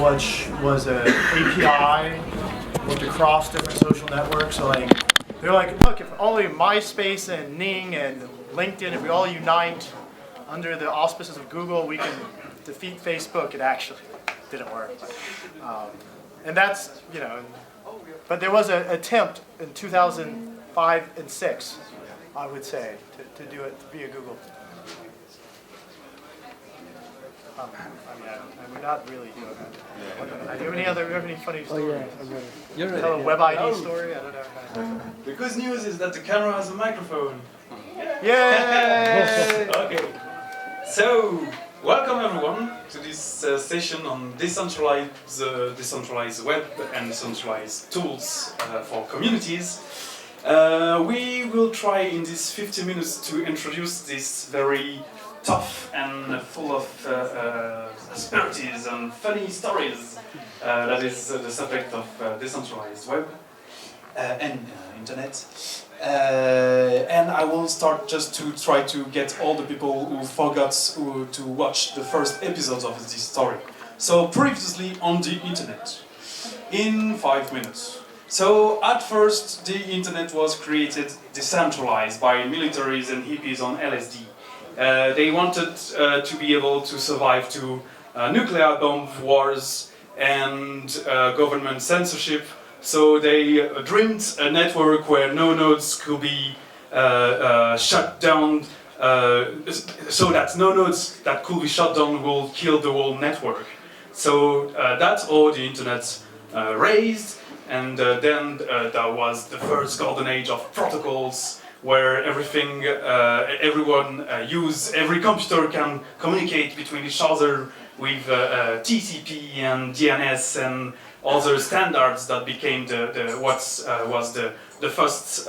which was an API worked across different social networks. So like they're like, look, if only MySpace and Ning and LinkedIn, if we all unite under the auspices of Google, we can defeat Facebook. It actually didn't work. And that's, you know, but there was an attempt in 2005 and 6, I would say, to do it, to be a Google. I mean, not really doing that. Do you have any funny stories? Tell a web ID story? I don't know. The good news is that the camera has a microphone. Yay! Okay. So, welcome everyone to this session on decentralized web and decentralized tools for communities. We will try in these 50 minutes to introduce this very tough and full of asperities and funny stories that is the subject of decentralized web and internet. And I will start just to try to get all the people who forgot to watch the first episodes of this story. So previously on the internet, in 5 minutes. So at first the internet was created decentralized by militaries and hippies on LSD. They wanted to be able to survive to nuclear bomb wars and government censorship. So they dreamed a network where no nodes could be shut down, so that no nodes that could be shut down will kill the whole network. So that's how the internet raised, and then there was the first golden age of protocols, where everything, everyone every computer can communicate between each other with TCP and DNS and other standards that became was the first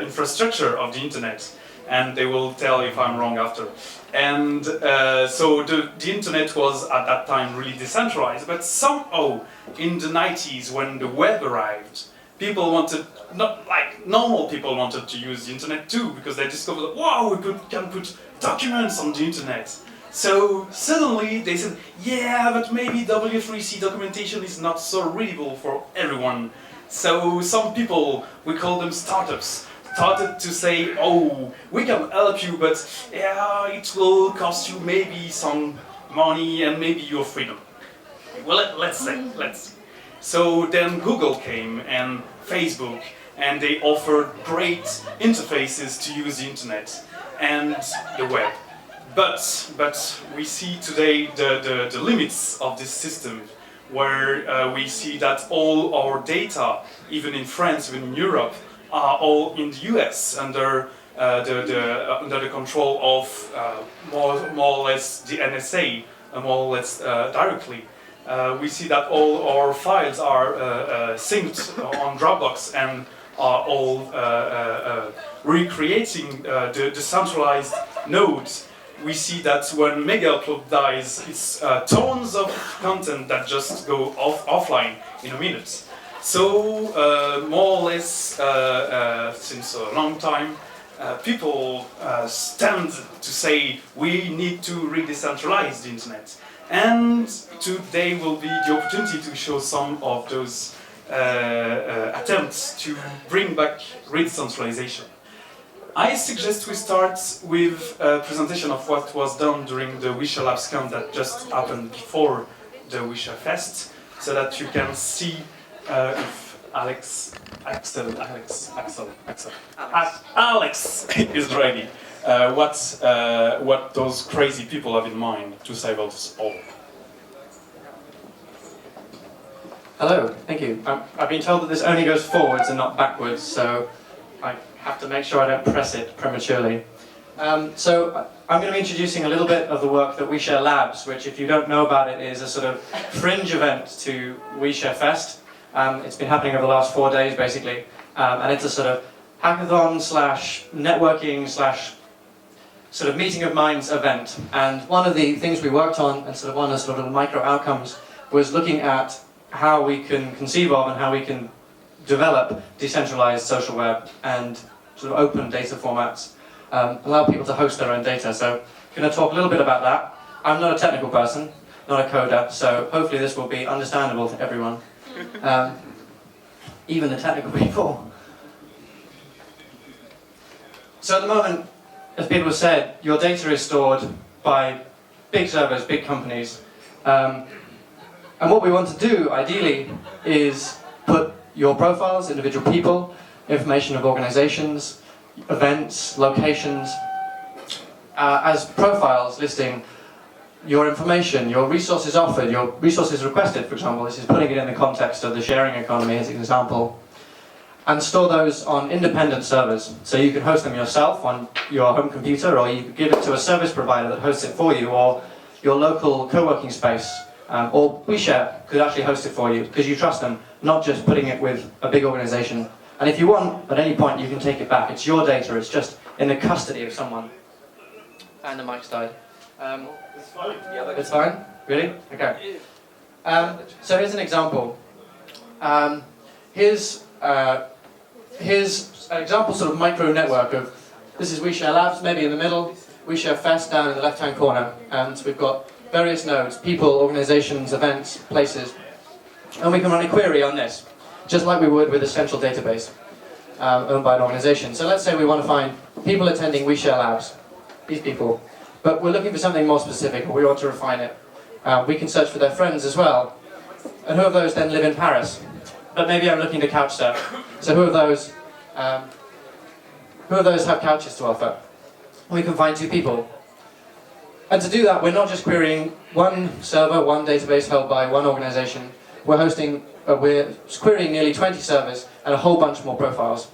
infrastructure of the internet. And they will tell if I'm wrong after. And so the internet was at that time really decentralized, but somehow in the 90s when the web arrived, people wanted, not like normal people wanted to use the internet too, because they discovered, wow, we can put documents on the internet. So suddenly they said, yeah, but maybe W3C documentation is not so readable for everyone. So some people, we call them startups, started to say, oh, we can help you, but yeah, it will cost you maybe some money and maybe your freedom. Well, let's see. So then Google came and Facebook, and they offered great interfaces to use the internet and the web. But we see today the limits of this system, where we see that all our data, even in France, even in Europe, are all in the US under the control of more or less the NSA, more or less directly. We see that all our files are synced on Dropbox and are all recreating the centralized nodes. We see that when mega upload dies, it's tons of content that just go offline in a minute. So more or less since a long time, people stand to say we need to re-decentralize the internet. And today will be the opportunity to show some of those attempts to bring back re-decentralization. I suggest we start with a presentation of what was done during the Wisha Labs camp that just happened before the Wisha Fest, so that you can see if Alex is ready. What those crazy people have in mind to save us all. Hello, thank you. I've been told that this only goes forwards and not backwards, so I have to make sure I don't press it prematurely. So I'm going to be introducing a little bit of the work that Wisha Labs, which if you don't know about it is a sort of fringe event to Wisha Fest. It's been happening over the last 4 days basically, and it's a sort of hackathon slash networking slash sort of meeting of minds event. And one of the things we worked on, and sort of one of the micro outcomes, was looking at how we can conceive of and how we can develop decentralized social web and sort of open data formats, allow people to host their own data. So I'm going to talk a little bit about that. I'm not a technical person. not a coder, so hopefully this will be understandable to everyone, even the technical people. So at the moment, as people have said, your data is stored by big servers, big companies. And what we want to do, ideally, is put your profiles, individual people, information of organizations, events, locations, as profiles listing your information, your resources offered, your resources requested, for example. This is putting it in the context of the sharing economy as an example. And store those on independent servers. So you can host them yourself on your home computer, or you can give it to a service provider that hosts it for you, or your local co-working space, or WeShare could actually host it for you, because you trust them, not just putting it with a big organization. And if you want, at any point, you can take it back. It's your data, it's just in the custody of someone. And the mic's died. It's fine. Yeah, it's fine? Really? Okay. So here's an example. Here's an example sort of micro network of, this is WeShare Labs, maybe in the middle, WeShare Fest down in the left-hand corner, and we've got various nodes, people, organizations, events, places, and we can run a query on this, just like we would with a central database owned by an organization. So let's say we want to find people attending WeShare Labs, these people, but we're looking for something more specific, or we want to refine it. We can search for their friends as well, and who of those then live in Paris? But maybe I'm looking to couch surf. So who of those have couches to offer? We can find 2 people. And to do that, we're not just querying one server, one database held by one organization. We're querying nearly 20 servers and a whole bunch more profiles.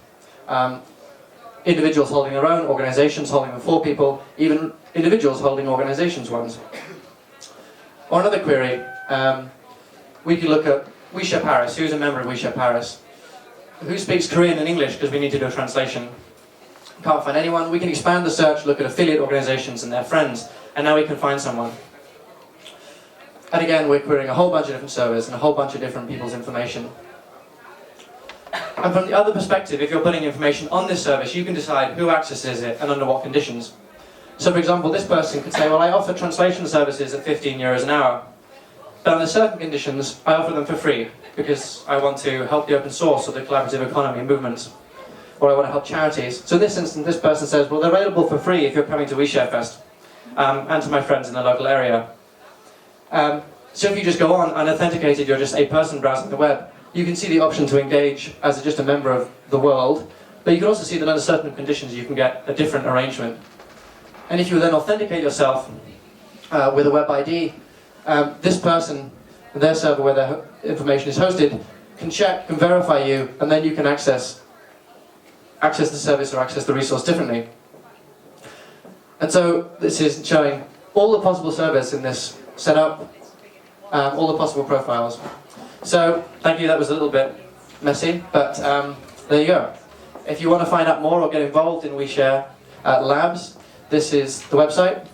Individuals holding their own, organizations holding them for people, even individuals holding organizations' ones. Or another query, we could look at WeShare Paris. Who's a member of WeShare Paris? Who speaks Korean and English, because we need to do a translation? Can't find anyone. We can expand the search, look at affiliate organizations and their friends, and now we can find someone. And again, we're querying a whole bunch of different servers and a whole bunch of different people's information. And from the other perspective, if you're putting information on this service, you can decide who accesses it and under what conditions. So for example, this person could say, well, I offer translation services at 15 euros an hour. But under certain conditions, I offer them for free, because I want to help the open source or the collaborative economy movements, or I want to help charities. So in this instance, this person says, well, they're available for free if you're coming to WeShare Fest, and to my friends in the local area. So if you just go on unauthenticated, you're just a person browsing the web, you can see the option to engage as just a member of the world, but you can also see that under certain conditions you can get a different arrangement. And if you then authenticate yourself with a web ID, this person, their server where their information is hosted, can check, can verify you, and then you can access the service or access the resource differently. And so this is showing all the possible service in this setup, all the possible profiles. So thank you, that was a little bit messy, but there you go. If you want to find out more or get involved in WeShare Labs, this is the website.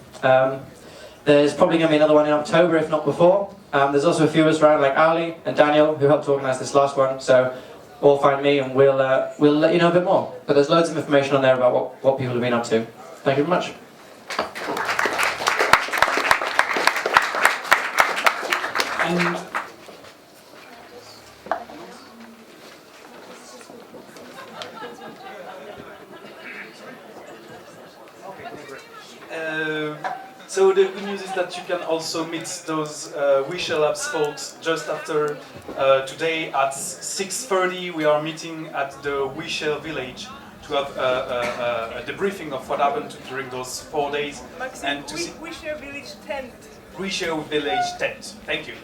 There's probably going to be another one in October, if not before. There's also a few of us around, like Ali and Daniel, who helped to organise this last one. So, or find me, and we'll let you know a bit more. But there's loads of information on there about what people have been up to. Thank you very much. And so the good news is that you can also meet those WeShare Labs folks just after today at 6:30. We are meeting at the WeShare Village to have a debriefing of what happened during those 4 days. Maxime, and to see WeShare Village tent. WeShare Village tent. Thank you.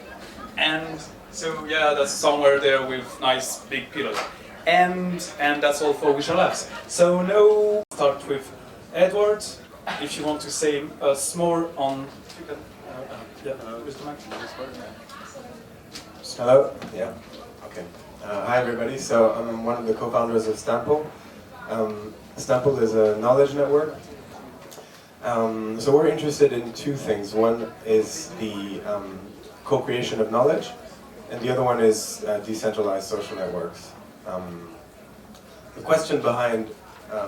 And so yeah, that's somewhere there with nice big pillows. And that's all for WeShare Labs. So now start with Edward. If you want to say us more on, Mr. Max. Hello. Yeah. Okay. Hi everybody. So I'm one of the co-founders of Stample. Stample is a knowledge network. So we're interested in 2 things. One is the co-creation of knowledge, and the other one is decentralized social networks. The question behind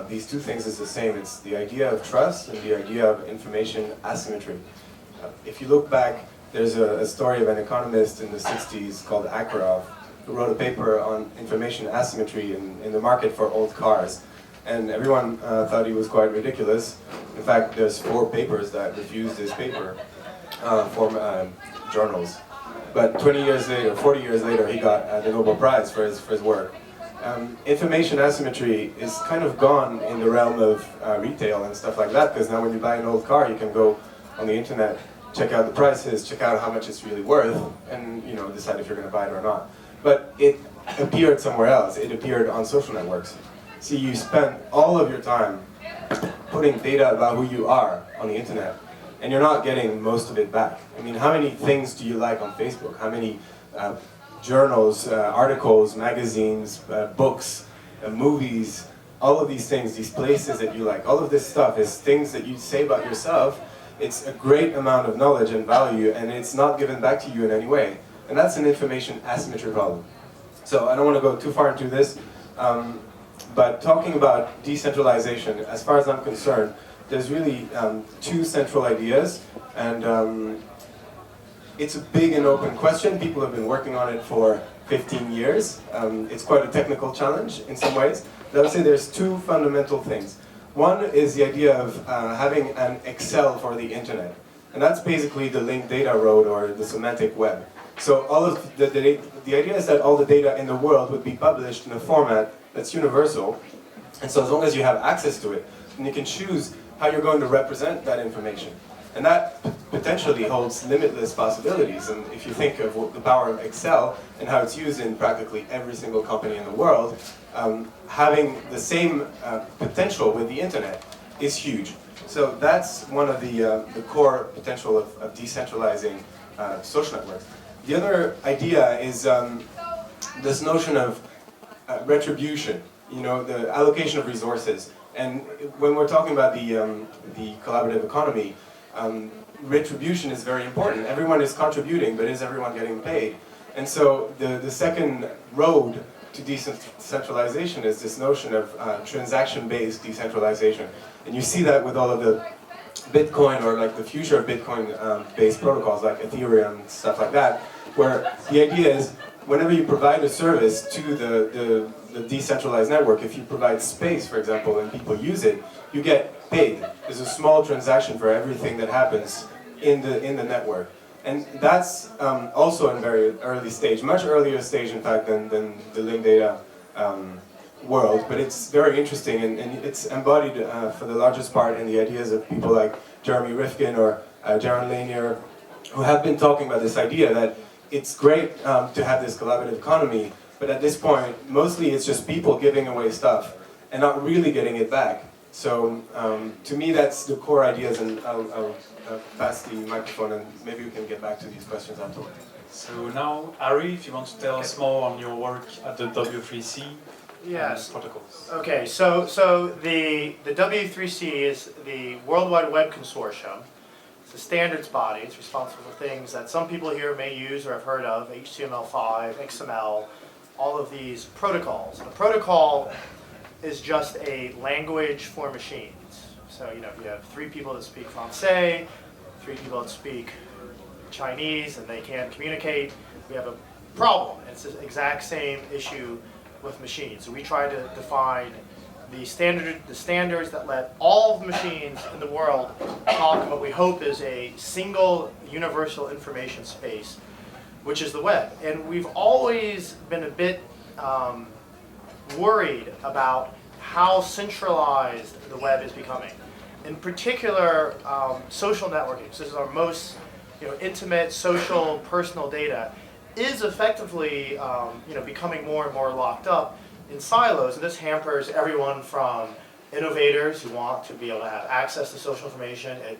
these 2 things is the same. It's the idea of trust and the idea of information asymmetry. If you look back there's a story of an economist in the 60s called Akerov, who wrote a paper on information asymmetry in the market for old cars. And everyone thought he was quite ridiculous. In fact, there's 4 papers that refused this paper from journals. But 20 years later, 40 years later, he got the Nobel Prize for his work. Information asymmetry is kind of gone in the realm of retail and stuff like that, because now when you buy an old car, you can go on the internet, check out the prices, check out how much it's really worth, and decide if you're going to buy it or not. But it appeared somewhere else. It appeared on social networks. See, you spend all of your time putting data about who you are on the internet, and you're not getting most of it back. I mean, how many things do you like on Facebook? How many journals, articles, magazines, books, movies, all of these things, these places that you like, all of this stuff is things that you say about yourself. It's a great amount of knowledge and value, and it's not given back to you in any way. And that's an information asymmetry problem. So I don't want to go too far into this, but talking about decentralization, as far as I'm concerned, there's really 2 central ideas, and it's a big and open question. People have been working on it for 15 years. It's quite a technical challenge in some ways. But I would say there's 2 fundamental things. One is the idea of having an Excel for the internet. And that's basically the linked data road or the semantic web. So all of the idea is that all the data in the world would be published in a format that's universal. And so as long as you have access to it, then you can choose how you're going to represent that information. And that potentially holds limitless possibilities. And if you think of the power of Excel and how it's used in practically every single company in the world, having the same potential with the internet is huge. So that's one of the core potential of decentralizing social networks. The other idea is this notion of retribution, the allocation of resources. And when we're talking about the collaborative economy, retribution is very important. Everyone is contributing, but is everyone getting paid? And so the second road to decentralization is this notion of transaction-based decentralization. And you see that with all of the Bitcoin or like the future of Bitcoin-based protocols like Ethereum, stuff like that, where the idea is whenever you provide a service to the decentralized network, if you provide space, for example, and people use it, you get paid. There's a small transaction for everything that happens in the network. And that's also in very early stage, much earlier stage in fact than the linked data world, but it's very interesting and it's embodied for the largest part in the ideas of people like Jeremy Rifkin or Jaron Lanier, who have been talking about this idea that it's great to have this collaborative economy, but at this point, mostly it's just people giving away stuff and not really getting it back. So to me, that's the core ideas, and I'll pass the microphone and maybe we can get back to these questions afterwards. So now, Ari, if you want to tell us more on your work at the W3C Yes. protocols. Okay, so the W3C is the World Wide Web Consortium. It's a standards body. It's responsible for things that some people here may use or have heard of, HTML5, XML, all of these protocols. And a protocol is just a language for machines. So, if you have 3 people that speak Francais, 3 people that speak Chinese, and they can't communicate, we have a problem. It's the exact same issue with machines. So we try to define the standards that let all of the machines in the world talk what we hope is a single universal information space, which is the web. And we've always been a bit worried about how centralized the web is becoming. In particular, social networking. So this is our most intimate, social, personal data is effectively becoming more and more locked up in silos, and this hampers everyone from innovators who want to be able to have access to social information. It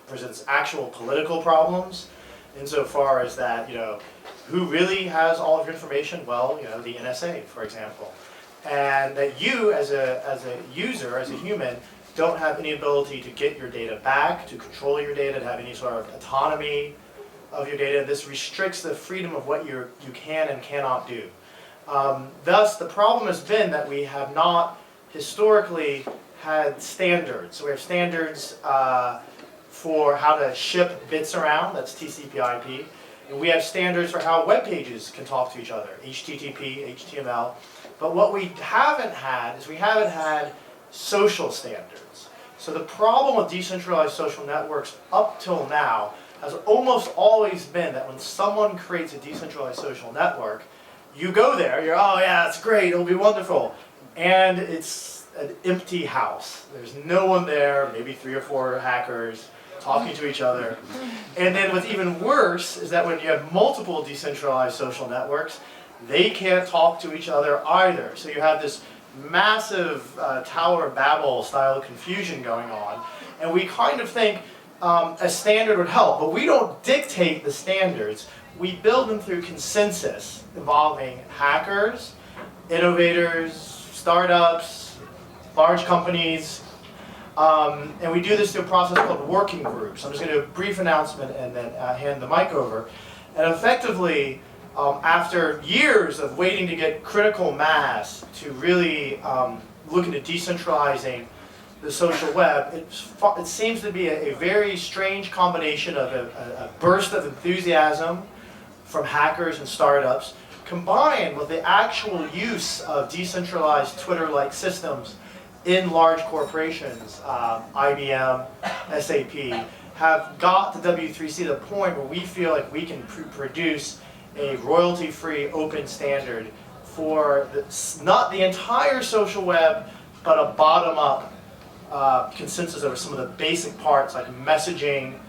presents actual political problems insofar as that, who really has all of your information? Well, the NSA, for example. And that you, as a user, as a human, don't have any ability to get your data back, to control your data, to have any sort of autonomy of your data. This restricts the freedom of what you can and cannot do. Thus, the problem has been that we have not historically had standards. So we have standards for how to ship bits around, that's TCP/IP. And we have standards for how web pages can talk to each other, HTTP, HTML. But what we haven't had is we haven't had social standards. So the problem with decentralized social networks up till now has almost always been that when someone creates a decentralized social network, you go there, you're, oh yeah, it's great, it'll be wonderful. And it's an empty house. There's no one there, maybe 3 or 4 hackers talking to each other. And then what's even worse is that when you have multiple decentralized social networks, they can't talk to each other either. So you have this massive Tower of Babel style confusion going on. And we kind of think a standard would help, but we don't dictate the standards. We build them through consensus involving hackers, innovators, startups, large companies, and we do this through a process called working groups. I'm just going to do a brief announcement and then hand the mic over. And effectively, after years of waiting to get critical mass to really look into decentralizing the social web, it seems to be a very strange combination of a burst of enthusiasm from hackers and startups, combined with the actual use of decentralized Twitter-like systems in large corporations. IBM, SAP, have got the W3C to the point where we feel like we can produce a royalty-free open standard for not the entire social web, but a bottom-up consensus over some of the basic parts like messaging,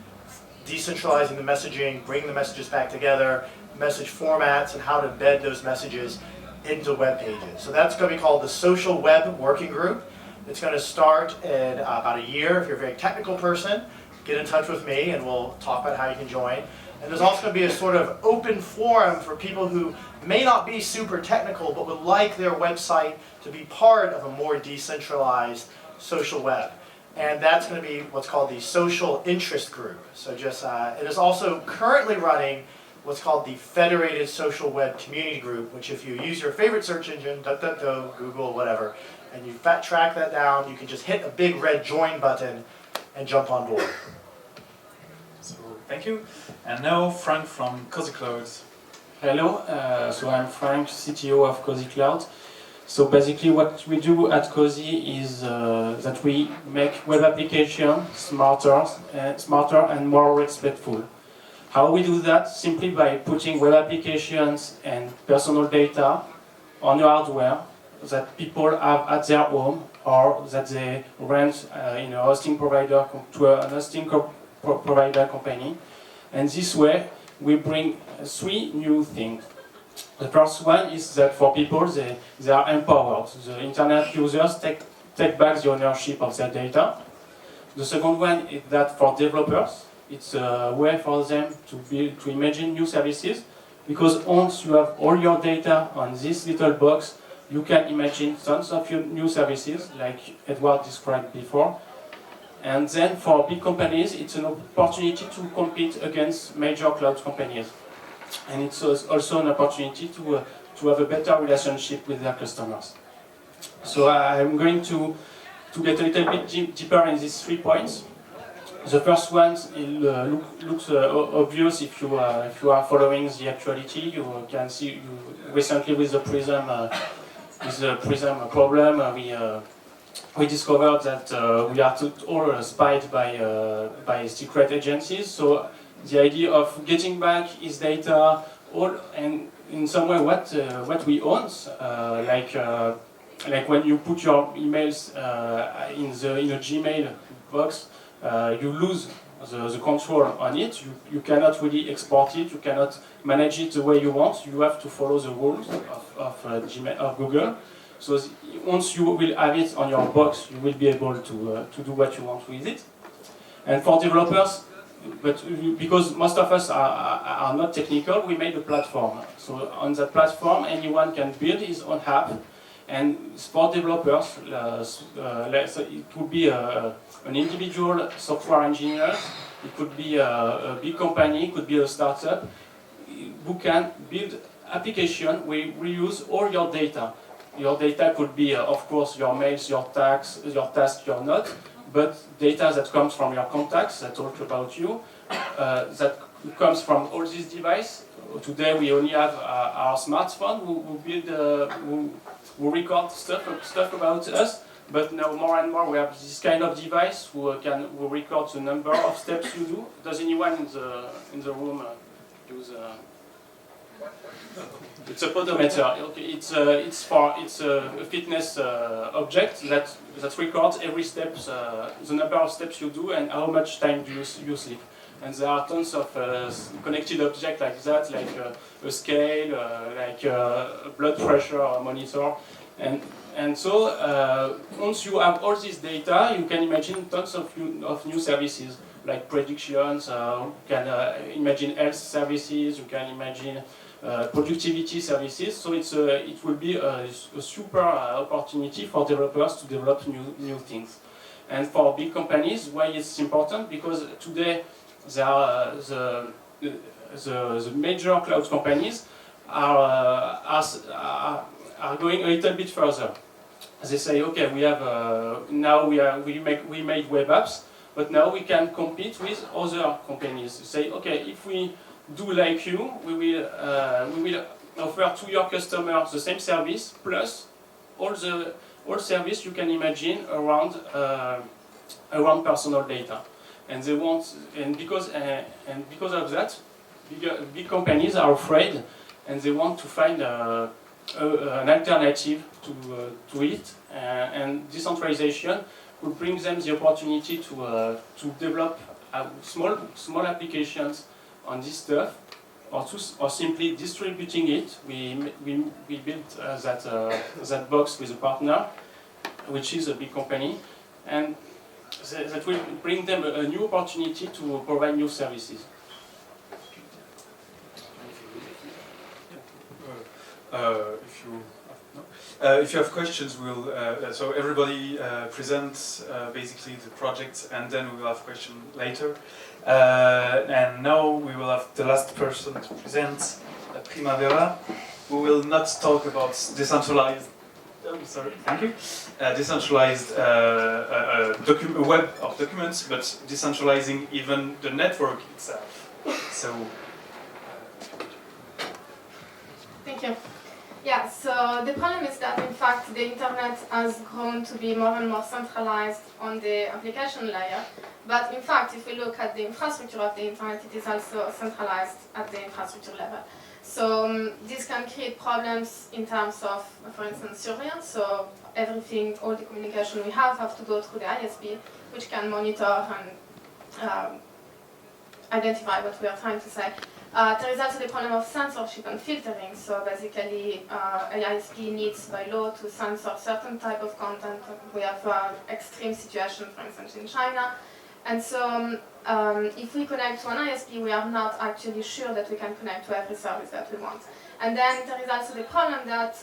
decentralizing the messaging, bringing the messages back together, message formats, and how to embed those messages into web pages. So that's going to be called the Social Web Working Group. It's going to start in about a year. If you're a very technical person, get in touch with me and we'll talk about how you can join. And there's also going to be a sort of open forum for people who may not be super technical but would like their website to be part of a more decentralized social web. And that's going to be what's called the Social Interest Group. So just it is also currently running what's called the Federated Social Web Community Group, which if you use your favorite search engine, DuckDuckGo, Google, whatever, and you track that down, you can just hit a big red join button and jump on board. So thank you. And now Frank from Cozy Cloud. Hello, so I'm Frank, CTO of Cozy Cloud. So basically what we do at Cozy is that we make web applications smarter and more respectful. How we do that? Simply by putting web applications and personal data on your hardware that people have at their home or that they rent in a hosting provider to a hosting provider company. And this way we bring 3 new things. The first one is that for people, they are empowered. The internet users take back the ownership of their data. The second one is that for developers, it's a way for them to imagine new services, because once you have all your data on this little box, you can imagine tons of new services, like Edward described before. And then for big companies, it's an opportunity to compete against major cloud companies. And it's also an opportunity to have a better relationship with their customers. So I'm going to get a little bit deeper in these 3 points. The first one looks obvious if you are following the actuality. You can see recently with the Prism problem, we discovered that we are all spied by secret agencies. So the idea of getting back his data, and in some way what we own, like when you put your emails in a Gmail box, you lose the control on it. You cannot really export it. You cannot manage it the way you want. You have to follow the rules of Google. So once you will have it on your box, you will be able to do what you want with it. And for developers, but because most of us are not technical, we made a platform. So on that platform, anyone can build his own app. And for developers, so it could be an individual software engineer, it could be a big company, it could be a startup, who can build application where you reuse all your data. Your data could be, of course, your mails, your tasks, your notes, but data that comes from your contacts that talk about you, that comes from all these devices. Today we only have our smartphone who record stuff about us, but now more and more we have this kind of device who record the number of steps you do. Does anyone in the room use? It's a podometer. Okay, it's a fitness object that records every step, the number of steps you do and how much time do you sleep. And there are tons of connected objects like that, like a scale, like a blood pressure monitor, and so once you have all this data, you can imagine tons of new services like predictions. You can imagine health services. You can imagine productivity services. So it will be a super opportunity for developers to develop new things. And for big companies, why it's important? Because today there are the major cloud companies are going a little bit further. They say, okay, we have we made web apps, but now we can compete with other companies. Say, okay, if we do like you, we will offer to your customers the same service plus all service you can imagine around personal data. And they want, and because of that, big companies are afraid, and they want to find an alternative to it. And decentralization could bring them the opportunity to develop small applications on this stuff, or simply distributing it. We built that box with a partner, which is a big company, and that will bring them a new opportunity to provide new services. If you have questions, we'll so everybody present basically the project, and then we will have questions later. And now we will have the last person to present, Primavera, who will not talk about decentralized. Oh, sorry, thank you. Decentralized web of documents, but decentralizing even the network itself. So. Thank you. Yeah, so the problem is that in fact the internet has grown to be more and more centralized on the application layer. But in fact, if we look at the infrastructure of the internet, it is also centralized at the infrastructure level. So this can create problems in terms of, for instance, surveillance. So everything, all the communication we have to go through the ISP, which can monitor and identify what we are trying to say. There is also the problem of censorship and filtering. So basically, an ISP needs by law to censor certain type of content. We have extreme situations, for instance, in China. And so if we connect to an ISP, we are not actually sure that we can connect to every service that we want. And then there is also the problem that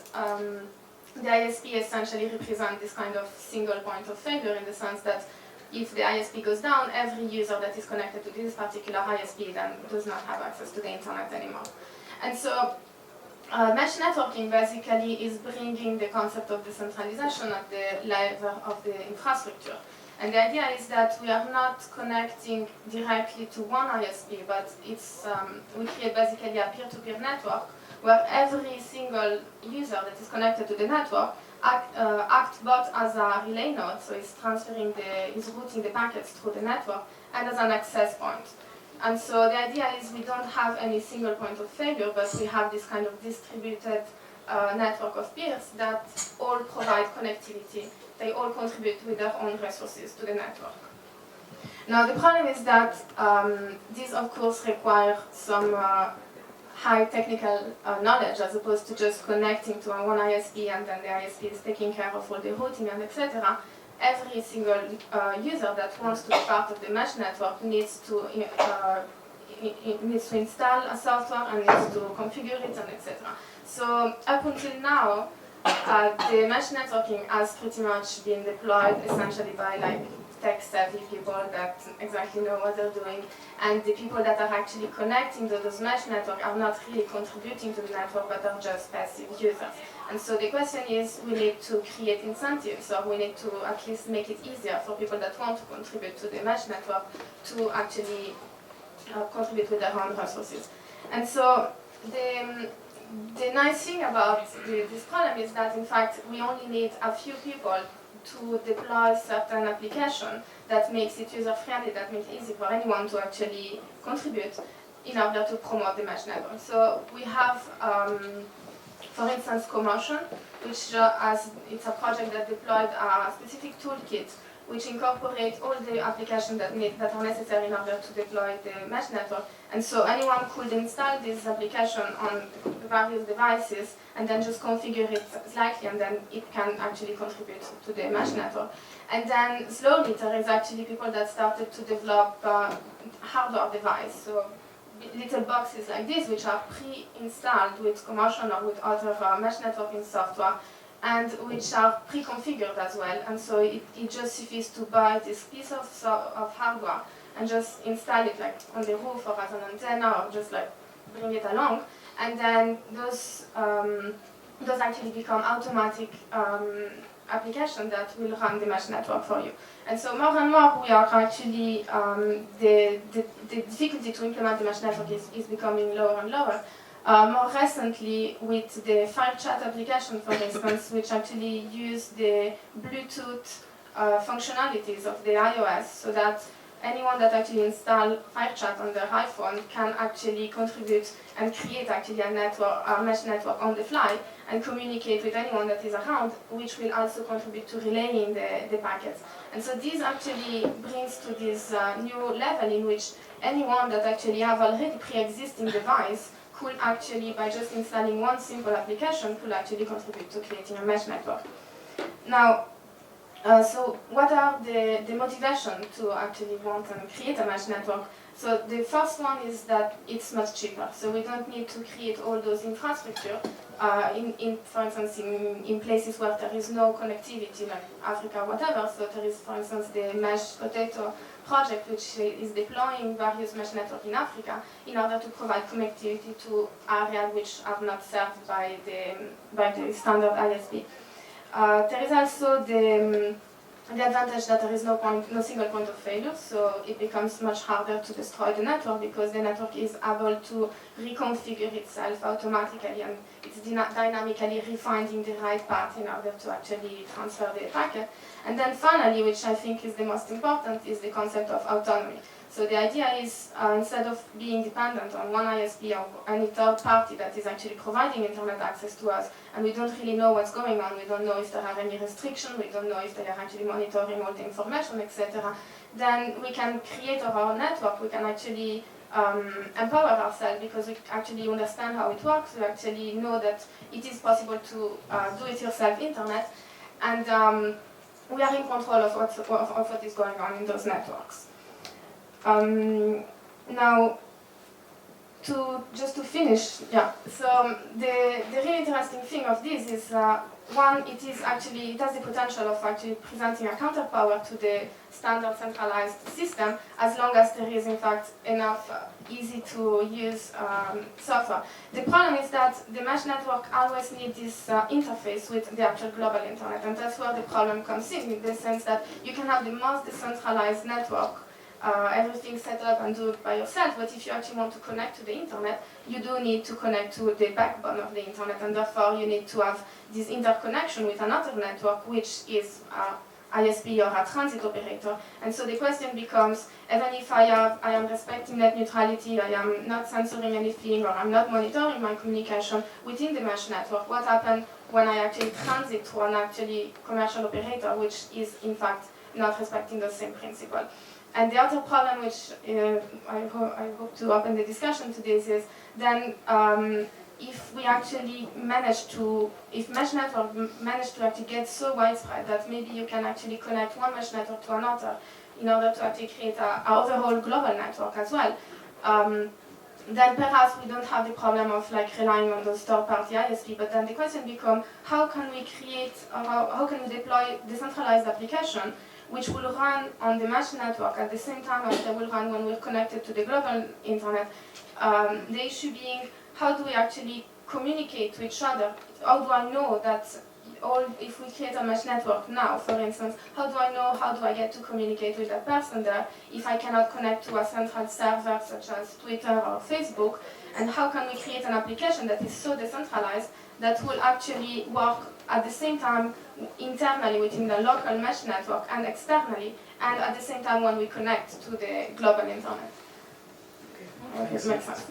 the ISP essentially represents this kind of single point of failure, in the sense that if the ISP goes down, every user that is connected to this particular ISP then does not have access to the internet anymore. And so mesh networking basically is bringing the concept of decentralization at the level of the infrastructure. And the idea is that we are not connecting directly to one ISP, but it's we create basically a peer-to-peer network where every single user that is connected to the network acts both as a relay node, so it's is routing the packets through the network, and as an access point. And so the idea is we don't have any single point of failure, but we have this kind of distributed network of peers that all provide connectivity. They all contribute with their own resources to the network. Now the problem is that these of course require some high technical knowledge, as opposed to just connecting to one ISP and then the ISP is taking care of all the routing and etc. Every single user that wants to be part of the mesh network needs to install a software and needs to configure it and etc. So up until now, the mesh networking has pretty much been deployed essentially by like tech-savvy people that exactly know what they're doing, and the people that are actually connecting to those mesh networks are not really contributing to the network, but are just passive users. And so the question is, we need to create incentives, or we need to at least make it easier for people that want to contribute to the mesh network to actually contribute with their own resources. And so the nice thing about this problem is that, in fact, we only need a few people to deploy certain application that makes it user-friendly, that makes it easy for anyone to actually contribute in order to promote the mesh network. So we have, for instance, Commotion, which it's a project that deployed a specific toolkit which incorporates all the applications that are necessary in order to deploy the mesh network. And so anyone could install this application on various devices and then just configure it slightly, and then it can actually contribute to the mesh network. And then slowly there is actually people that started to develop hardware devices. So little boxes like this, which are pre-installed with Commotion or with other mesh networking software, and which are pre-configured as well. And so it just suffices to buy this piece of hardware and just install it like on the roof or as an antenna, or just like bring it along. And then those actually become automatic applications that will run the mesh network for you. And so more and more we are actually, the difficulty to implement the mesh network is becoming lower and lower. More recently, with the file chat application, for instance, which actually use the Bluetooth functionalities of the iOS, so that anyone that actually install file chat on their iPhone can actually contribute and create actually a mesh network on the fly and communicate with anyone that is around, which will also contribute to relaying the packets. And so this actually brings to this new level in which anyone that actually have already pre-existing device could actually, by just installing one simple application, could actually contribute to creating a mesh network. Now, so what are the motivation to actually want and create a mesh network? So the first one is that it's much cheaper. So we don't need to create all those infrastructure, for instance, in places where there is no connectivity, like Africa or whatever. So there is, for instance, the Mesh Potato project, which is deploying various mesh networks in Africa in order to provide connectivity to areas which are not served by the standard ISP. There is also the advantage that there is no single point of failure, so it becomes much harder to destroy the network because the network is able to reconfigure itself automatically, and it's dynamically refinding the right path in order to actually transfer the packet. And then finally, which I think is the most important, is the concept of autonomy. So the idea is, instead of being dependent on one ISP or any third party that is actually providing internet access to us, and we don't really know what's going on, we don't know if there are any restrictions, we don't know if they are actually monitoring all the information, etc., then we can create our own network, we can actually empower ourselves because we actually understand how it works, we actually know that it is possible to do-it-yourself internet, and we are in control of what is going on in those networks. Now, just to finish, so the really interesting thing of this is, one, it has the potential of actually presenting a counterpower to the standard centralized system, as long as there is in fact enough easy to use software. The problem is that the mesh network always needs this interface with the actual global internet, and that's where the problem comes in the sense that you can have the most decentralized network, everything set up and do it by yourself, but if you actually want to connect to the internet, you do need to connect to the backbone of the internet, and therefore you need to have this interconnection with another network, which is ISP or a transit operator. And so the question becomes, even if I am respecting net neutrality, I am not censoring anything, or I'm not monitoring my communication within the mesh network, what happens when I actually transit to an actually commercial operator, which is in fact not respecting the same principle? And the other problem, which I hope to open the discussion to this, is then if we actually if mesh network manage to actually get so widespread that maybe you can actually connect one mesh network to another in order to actually create an overall global network as well, then perhaps we don't have the problem of like relying on those third-party ISP, but then the question becomes, how can we create, or how can we deploy decentralized application which will run on the mesh network at the same time as they will run when we're connected to the global internet. The issue being, how do we actually communicate to each other? How do I know that if we create a mesh network now, for instance, how do I get to communicate with that person there if I cannot connect to a central server such as Twitter or Facebook? And how can we create an application that is so decentralized that will actually work at the same time internally within the local mesh network and externally, and at the same time when we connect to the global internet? Okay, it makes sense.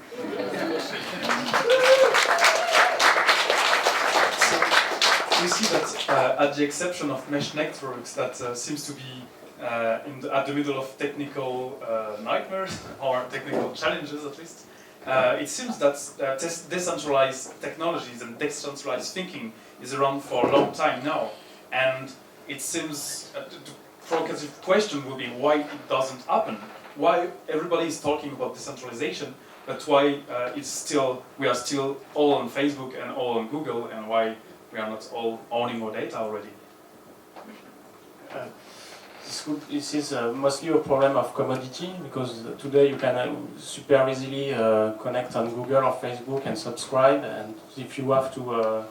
We see that at the exception of mesh networks that seems to be at the middle of technical nightmares or technical challenges at least, it seems that decentralized technologies and decentralized thinking is around for a long time now, and it seems the provocative question will be why it doesn't happen. Why everybody is talking about decentralization, but why we are still all on Facebook and all on Google, and why we are not all owning our data already? This is mostly a problem of commodity, because today you can super easily connect on Google or Facebook and subscribe, and if you have to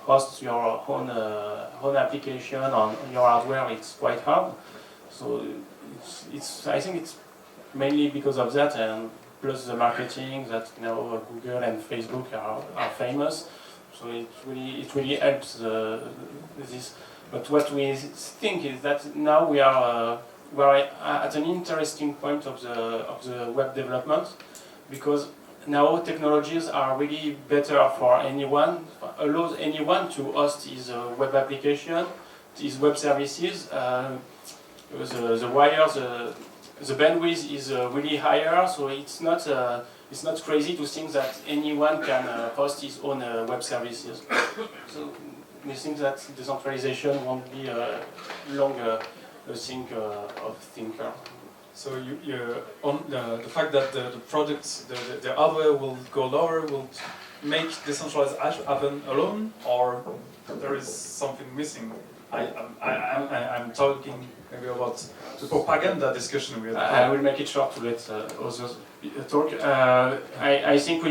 host your own application on your hardware, it's quite hard. So I think it's mainly because of that, and plus the marketing that now Google and Facebook are famous. So it really helps this. But what we think is that now we are at an interesting point of the web development, because now technologies are really better for anyone, allows anyone to host his web application, his web services. The wires, the bandwidth is really higher, so it's not crazy to think that anyone can host his own web services. So we think that decentralization won't be longer a thing of thinker. So on the fact that the products, the hardware will go lower, will make decentralized happen alone, or there is something missing? I'm talking maybe about the propaganda discussion we had. I will make it short to let others talk. I think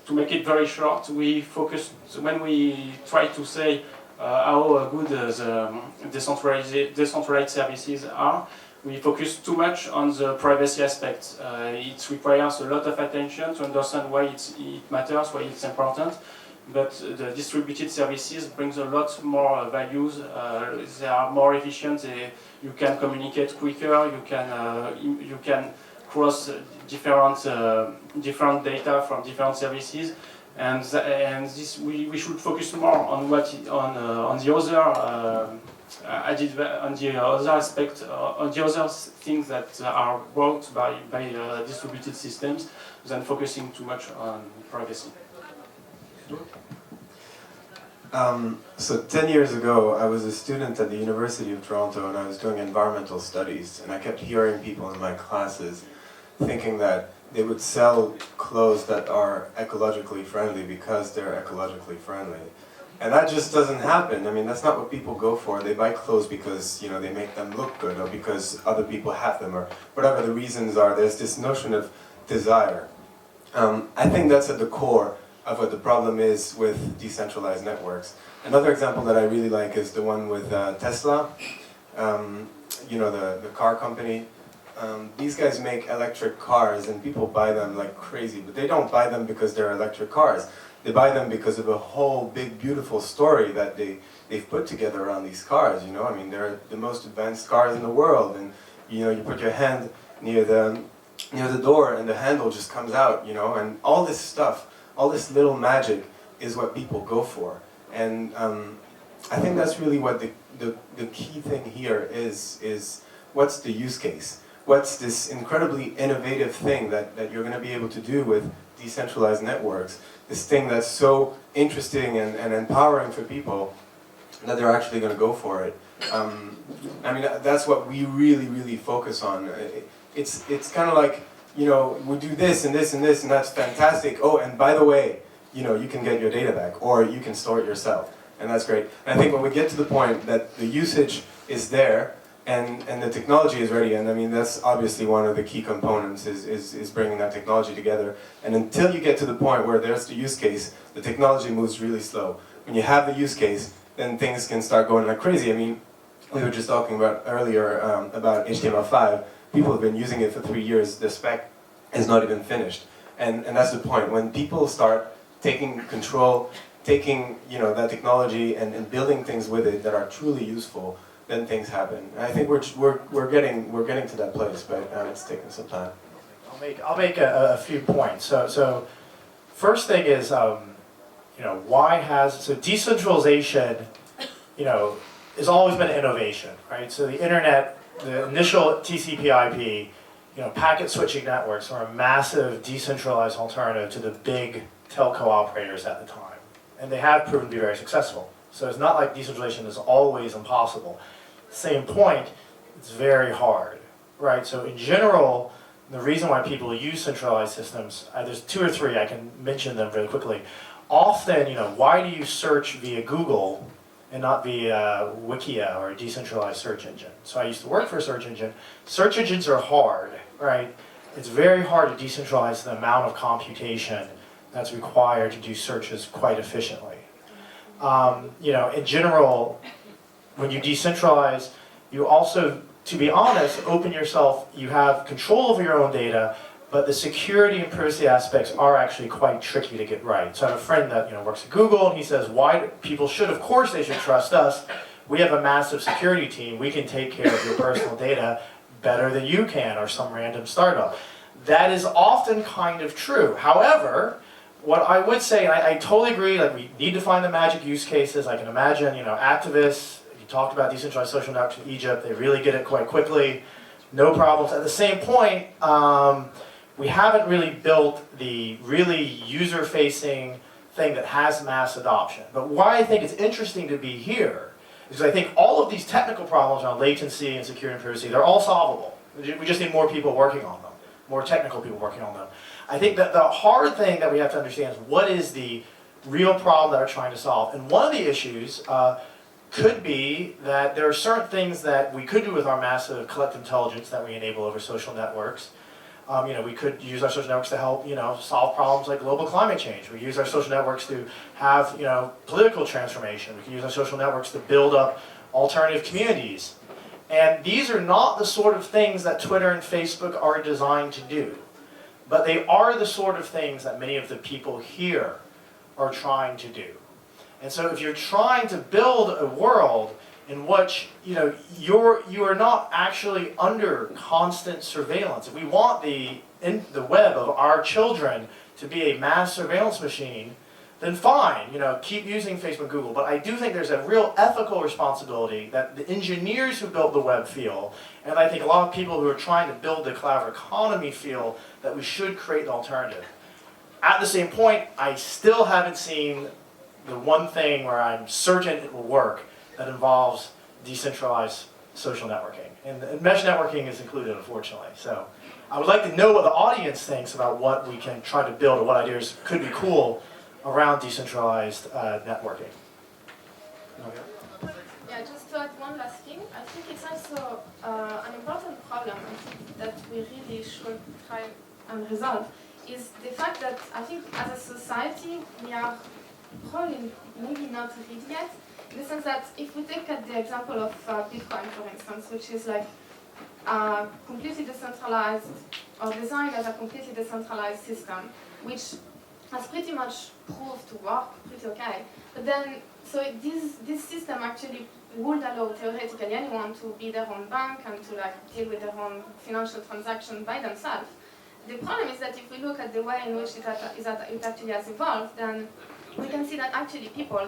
to make it very short, we focus, when we try to say how good the decentralized services are, we focus too much on the privacy aspect. It requires a lot of attention to understand why it matters, why it's important. But the distributed services brings a lot more values. They are more efficient. You can communicate quicker. You can cross different data from different services, and this we should focus more on on the other aspect, on the other things that are brought by distributed systems, than focusing too much on privacy. So 10 years ago, I was a student at the University of Toronto, and I was doing environmental studies, and I kept hearing people in my classes thinking that they would sell clothes that are ecologically friendly because they're ecologically friendly. And that just doesn't happen. I mean, that's not what people go for. They buy clothes because, you know, they make them look good, or because other people have them, or whatever the reasons are. There's this notion of desire. I think that's at the core of what the problem is with decentralized networks. Another example that I really like is the one with Tesla, you know, the car company. These guys make electric cars, and people buy them like crazy, but they don't buy them because they're electric cars. They buy them because of a whole big, beautiful story that they've put together around these cars, you know? I mean, they're the most advanced cars in the world, and, you know, you put your hand near the door and the handle just comes out, you know? And all this stuff, all this little magic is what people go for. And I think that's really what the key thing here is what's the use case? What's this incredibly innovative thing that you're going to be able to do with decentralized networks? This thing that's so interesting and empowering for people that they're actually going to go for it. I mean, that's what we really, really focus on. It's kind of like, you know, we do this and this and this, and that's fantastic. Oh, and by the way, you know, you can get your data back, or you can store it yourself, and that's great. And I think when we get to the point that the usage is there, and the technology is ready, and I mean that's obviously one of the key components is bringing that technology together. And until you get to the point where there's the use case, the technology moves really slow. When you have the use case, then things can start going like crazy. I mean, we were just talking about earlier about HTML5. People have been using it for 3 years. The spec is not even finished, and that's the point. When people start taking control, taking that technology and building things with it that are truly useful, then things happen. And I think we're getting to that place, but it's taking some time. I'll make a few points. So first thing is, why has decentralization, has always been innovation, right? So the internet, the initial TCP/IP, packet switching networks are a massive decentralized alternative to the big telco operators at the time, and they have proven to be very successful. So it's not like decentralization is always impossible. Same point, it's very hard, right? So in general, the reason why people use centralized systems, there's 2 or 3, I can mention them very quickly. Often, why do you search via Google and not via Wikia or a decentralized search engine? So I used to work for a search engine. Search engines are hard, right? It's very hard to decentralize the amount of computation that's required to do searches quite efficiently. In general, when you decentralize, you also, to be honest, you have control over your own data, but the security and privacy aspects are actually quite tricky to get right. So I have a friend that works at Google, and he says, of course they should trust us. We have a massive security team. We can take care of your personal data better than you can, or some random startup. That is often kind of true. However, what I would say, and I totally agree, we need to find the magic use cases. I can imagine, activists, you talked about decentralized social networks in Egypt, they really get it quite quickly, no problems. At the same point, we haven't really built the really user-facing thing that has mass adoption. But why I think it's interesting to be here is I think all of these technical problems around latency and security and privacy, they're all solvable. We just need more people working on them, more technical people working on them. I think that the hard thing that we have to understand is what is the real problem that we're trying to solve. And one of the issues could be that there are certain things that we could do with our massive collective intelligence that we enable over social networks. We could use our social networks to help, solve problems like global climate change. We use our social networks to have, political transformation. We can use our social networks to build up alternative communities. And these are not the sort of things that Twitter and Facebook are designed to do. But they are the sort of things that many of the people here are trying to do. And so if you're trying to build a world in which you are not actually under constant surveillance. If we want the web of our children to be a mass surveillance machine, then fine, keep using Facebook, Google. But I do think there's a real ethical responsibility that the engineers who built the web feel, and I think a lot of people who are trying to build the collaborative economy feel that we should create an alternative. At the same point, I still haven't seen the one thing where I'm certain it will work that involves decentralized social networking. And mesh networking is included, unfortunately. So I would like to know what the audience thinks about what we can try to build or what ideas could be cool around decentralized networking. Okay. Yeah, just to add one last thing, I think it's also an important problem that we really should try and resolve is the fact that I think as a society we are probably maybe not ready yet, in the sense that if we take the example of Bitcoin, for instance, which is completely decentralized or designed as a completely decentralized system, which has pretty much proved to work pretty okay. But then, so this system actually would allow theoretically anyone to be their own bank and to deal with their own financial transaction by themselves. The problem is that if we look at the way in which it actually has evolved, then we can see that actually people,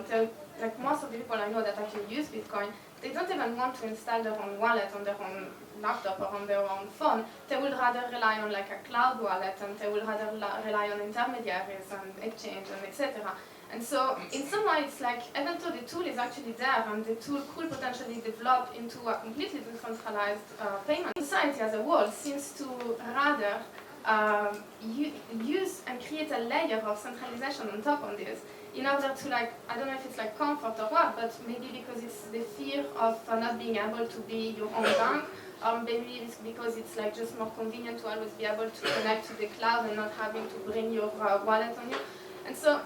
most of the people I know that actually use Bitcoin, they don't even want to install their own wallet on their own laptop or on their own phone. They would rather rely on a cloud wallet, and they would rather rely on intermediaries and exchange and etc. And so in some way it's even though the tool is actually there and the tool could potentially develop into a completely decentralized payment, society as a whole seems to rather use and create a layer of centralization on top of this in order to, like, I don't know if it's like comfort or what, but maybe because it's the fear of not being able to be your own bank, or maybe it's because it's like just more convenient to always be able to connect to the cloud and not having to bring your wallet on you. And so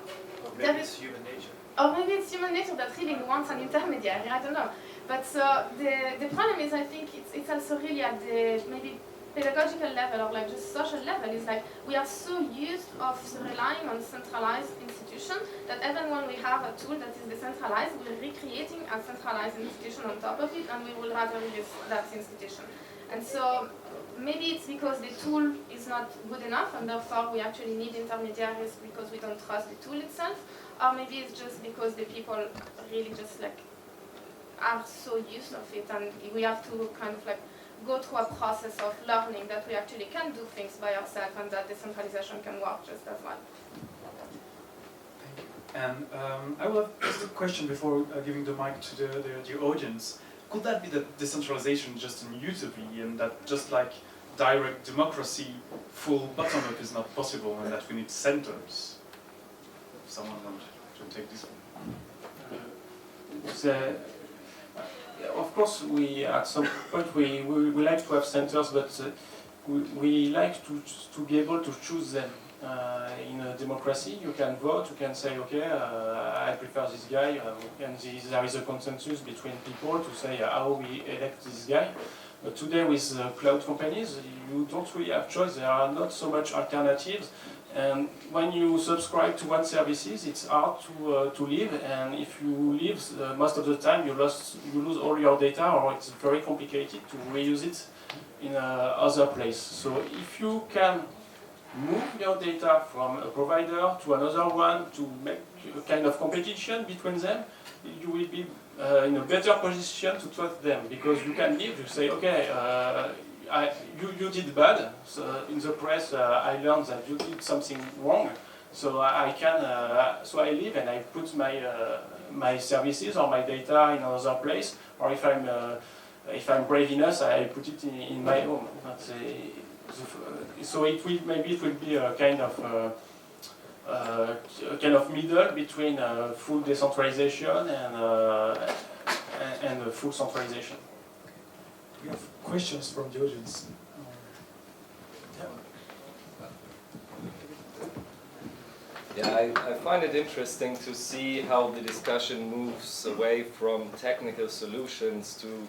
Maybe it's human nature. or maybe it's human nature that really wants an intermediary, I don't know. But so the problem is, I think it's also really at the maybe pedagogical level or like just social level, is like we are so used of relying on centralized institution that even when we have a tool that is decentralized, we're recreating a centralized institution on top of it, and we will rather use that institution. And so maybe it's because the tool is not good enough, and therefore we actually need intermediaries because we don't trust the tool itself, or maybe it's just because the people really just like are so used of it, and we have to kind of like go through a process of learning that we actually can do things by ourselves, and that decentralization can work just as well. And I will have just a question before giving the mic to the audience. Could that be that decentralization just in utopia, and that just like direct democracy, full bottom-up is not possible, and that we need centers? If someone wants to take this one. Of course, we at some point we like to have centers, but we like to be able to choose them. In a democracy, you can vote, you can say, okay, I prefer this guy, and there is a consensus between people to say how we elect this guy. But today with cloud companies, you don't really have choice, there are not so much alternatives. And when you subscribe to one services, it's hard to leave, and if you leave, most of the time you lose all your data, or it's very complicated to reuse it in other place. So if you can move your data from a provider to another one to make a kind of competition between them, you will be in a better position to trust them, because you can leave, you say, okay, you did bad, so in the press I learned that you did something wrong, so I leave and I put my services or my data in another place, or if I'm brave enough, I put it in my home. So it will be a kind of middle between full decentralization and full centralization. We have questions from the audience. Yeah, I find it interesting to see how the discussion moves away from technical solutions to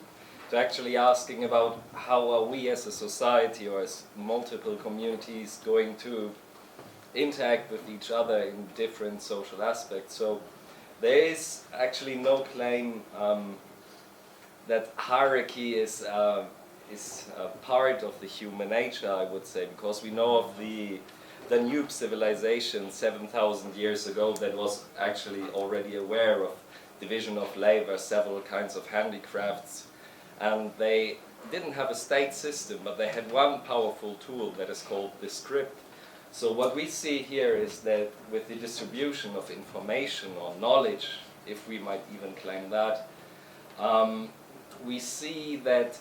actually asking about how are we as a society or as multiple communities going to interact with each other in different social aspects. So there is actually no claim that hierarchy is a part of the human nature, I would say, because we know of the Danube civilization 7,000 years ago that was actually already aware of division of labor, several kinds of handicrafts, and they didn't have a state system, but they had one powerful tool that is called the script. So what we see here is that with the distribution of information or knowledge, if we might even claim that, we see that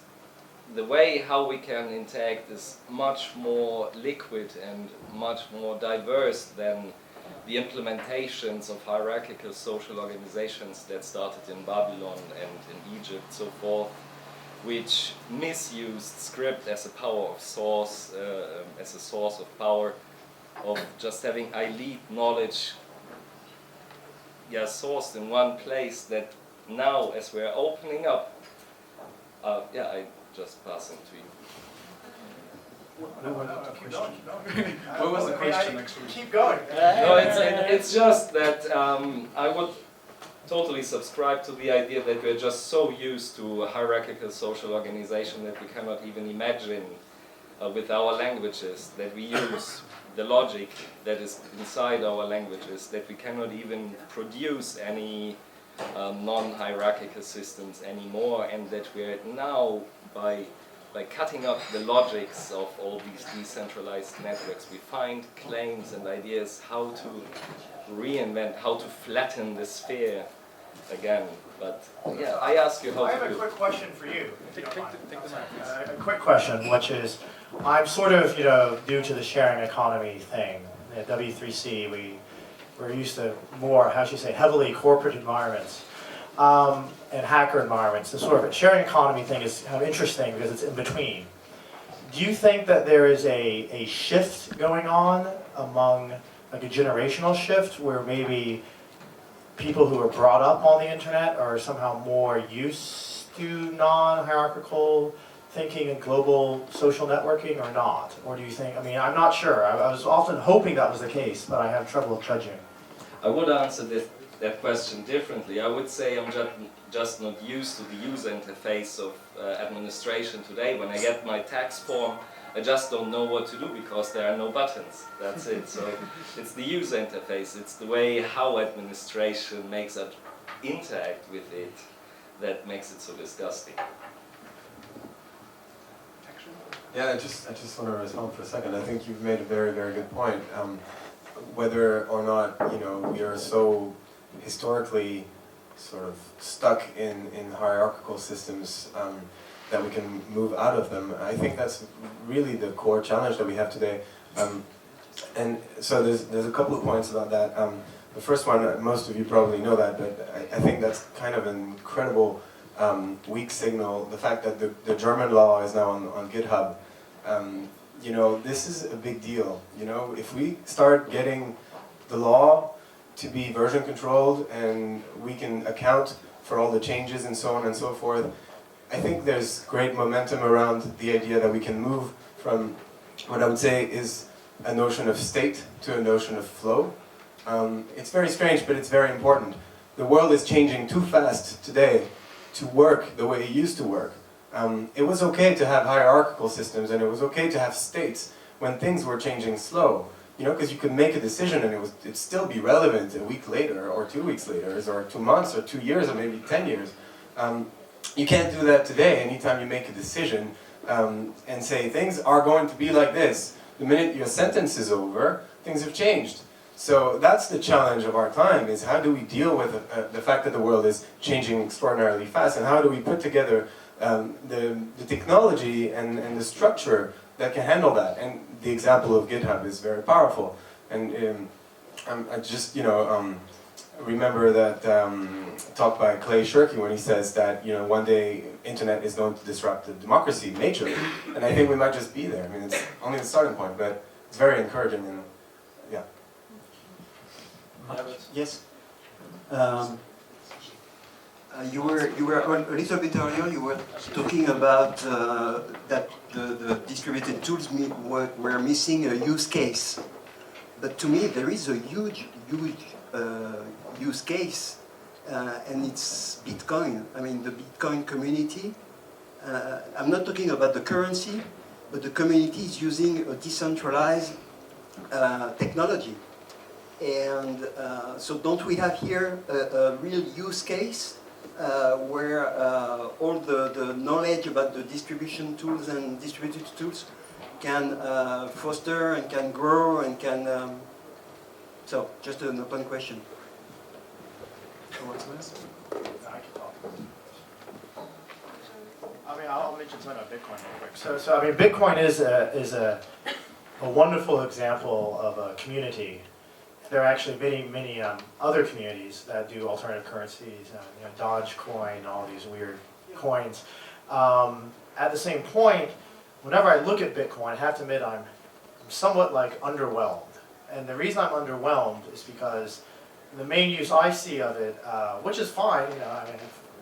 the way how we can interact is much more liquid and much more diverse than the implementations of hierarchical social organizations that started in Babylon and in Egypt, so forth, which misused script as a power of source, as a source of power, of just having elite knowledge, sourced in one place. That now, as we're opening up, I just pass it to you. What was the question actually? Keep going. No, it's just that I would totally subscribe to the idea that we're just so used to a hierarchical social organization that we cannot even imagine with our languages that we use, the logic that is inside our languages, that we cannot even produce any non-hierarchical systems anymore, and that we're now, by cutting up the logics of all these decentralized networks, we find claims and ideas how to reinvent, how to flatten the sphere, again. But yeah, I ask you how I to have a do. quick question for you. if you don't mind. Take the mic, please. A quick question, which is, I'm sort of, due to the sharing economy thing, at W3C, we're used to more, how should you say, heavily corporate environments and hacker environments. The sort of sharing economy thing is kind of interesting because it's in between. Do you think that there is a shift going on among, like a generational shift, where maybe people who are brought up on the internet are somehow more used to non-hierarchical thinking and global social networking, or not? Or do you think, I'm not sure. I was often hoping that was the case, but I have trouble judging. I would answer that question differently. I would say I'm just not used to the user interface of administration today. When I get my tax form, I just don't know what to do because there are no buttons. That's it. So it's the user interface. It's the way how administration makes us interact with it that makes it so disgusting. Yeah, I just want to respond for a second. I think you've made a very, very good point. Whether or not, we are so historically sort of stuck in hierarchical systems that we can move out of them. I think that's really the core challenge that we have today. And so there's a couple of points about that. The first one, most of you probably know that, but I think that's kind of an incredible weak signal. The fact that the German law is now on GitHub. This is a big deal. If we start getting the law to be version controlled and we can account for all the changes and so on and so forth, I think there's great momentum around the idea that we can move from what I would say is a notion of state to a notion of flow. It's very strange, but it's very important. The world is changing too fast today to work the way it used to work. It was okay to have hierarchical systems, and it was okay to have states when things were changing slow. Because you could make a decision and it'd still be relevant a week later, or 2 weeks later, or 2 months, or 2 years, or maybe 10 years. You can't do that today. Anytime you make a decision and say things are going to be like this, the minute your sentence is over, things have changed. So that's the challenge of our time, is how do we deal with the fact that the world is changing extraordinarily fast, and how do we put together the technology and the structure that can handle that. And the example of GitHub is very powerful. And I just, remember that talk by Clay Shirky when he says that, one day internet is going to disrupt the democracy majorly. And I think we might just be there. It's only the starting point, but it's very encouraging. And yeah. Yes. You were a little bit earlier. You were talking about that the distributed tools were missing a use case. But to me, there is a huge use case, and it's Bitcoin. The Bitcoin community. I'm not talking about the currency, but the community is using a decentralized technology. And so don't we have here a real use case where all the knowledge about the distribution tools and distributed tools can foster and can grow and can... so, just an open question. I'll mention something about Bitcoin real quick. So Bitcoin is a wonderful example of a community. There are actually many other communities that do alternative currencies, Dogecoin, all these weird coins. At the same point, whenever I look at Bitcoin, I have to admit I'm somewhat underwhelmed. And the reason I'm underwhelmed is because the main use I see of it, which is fine,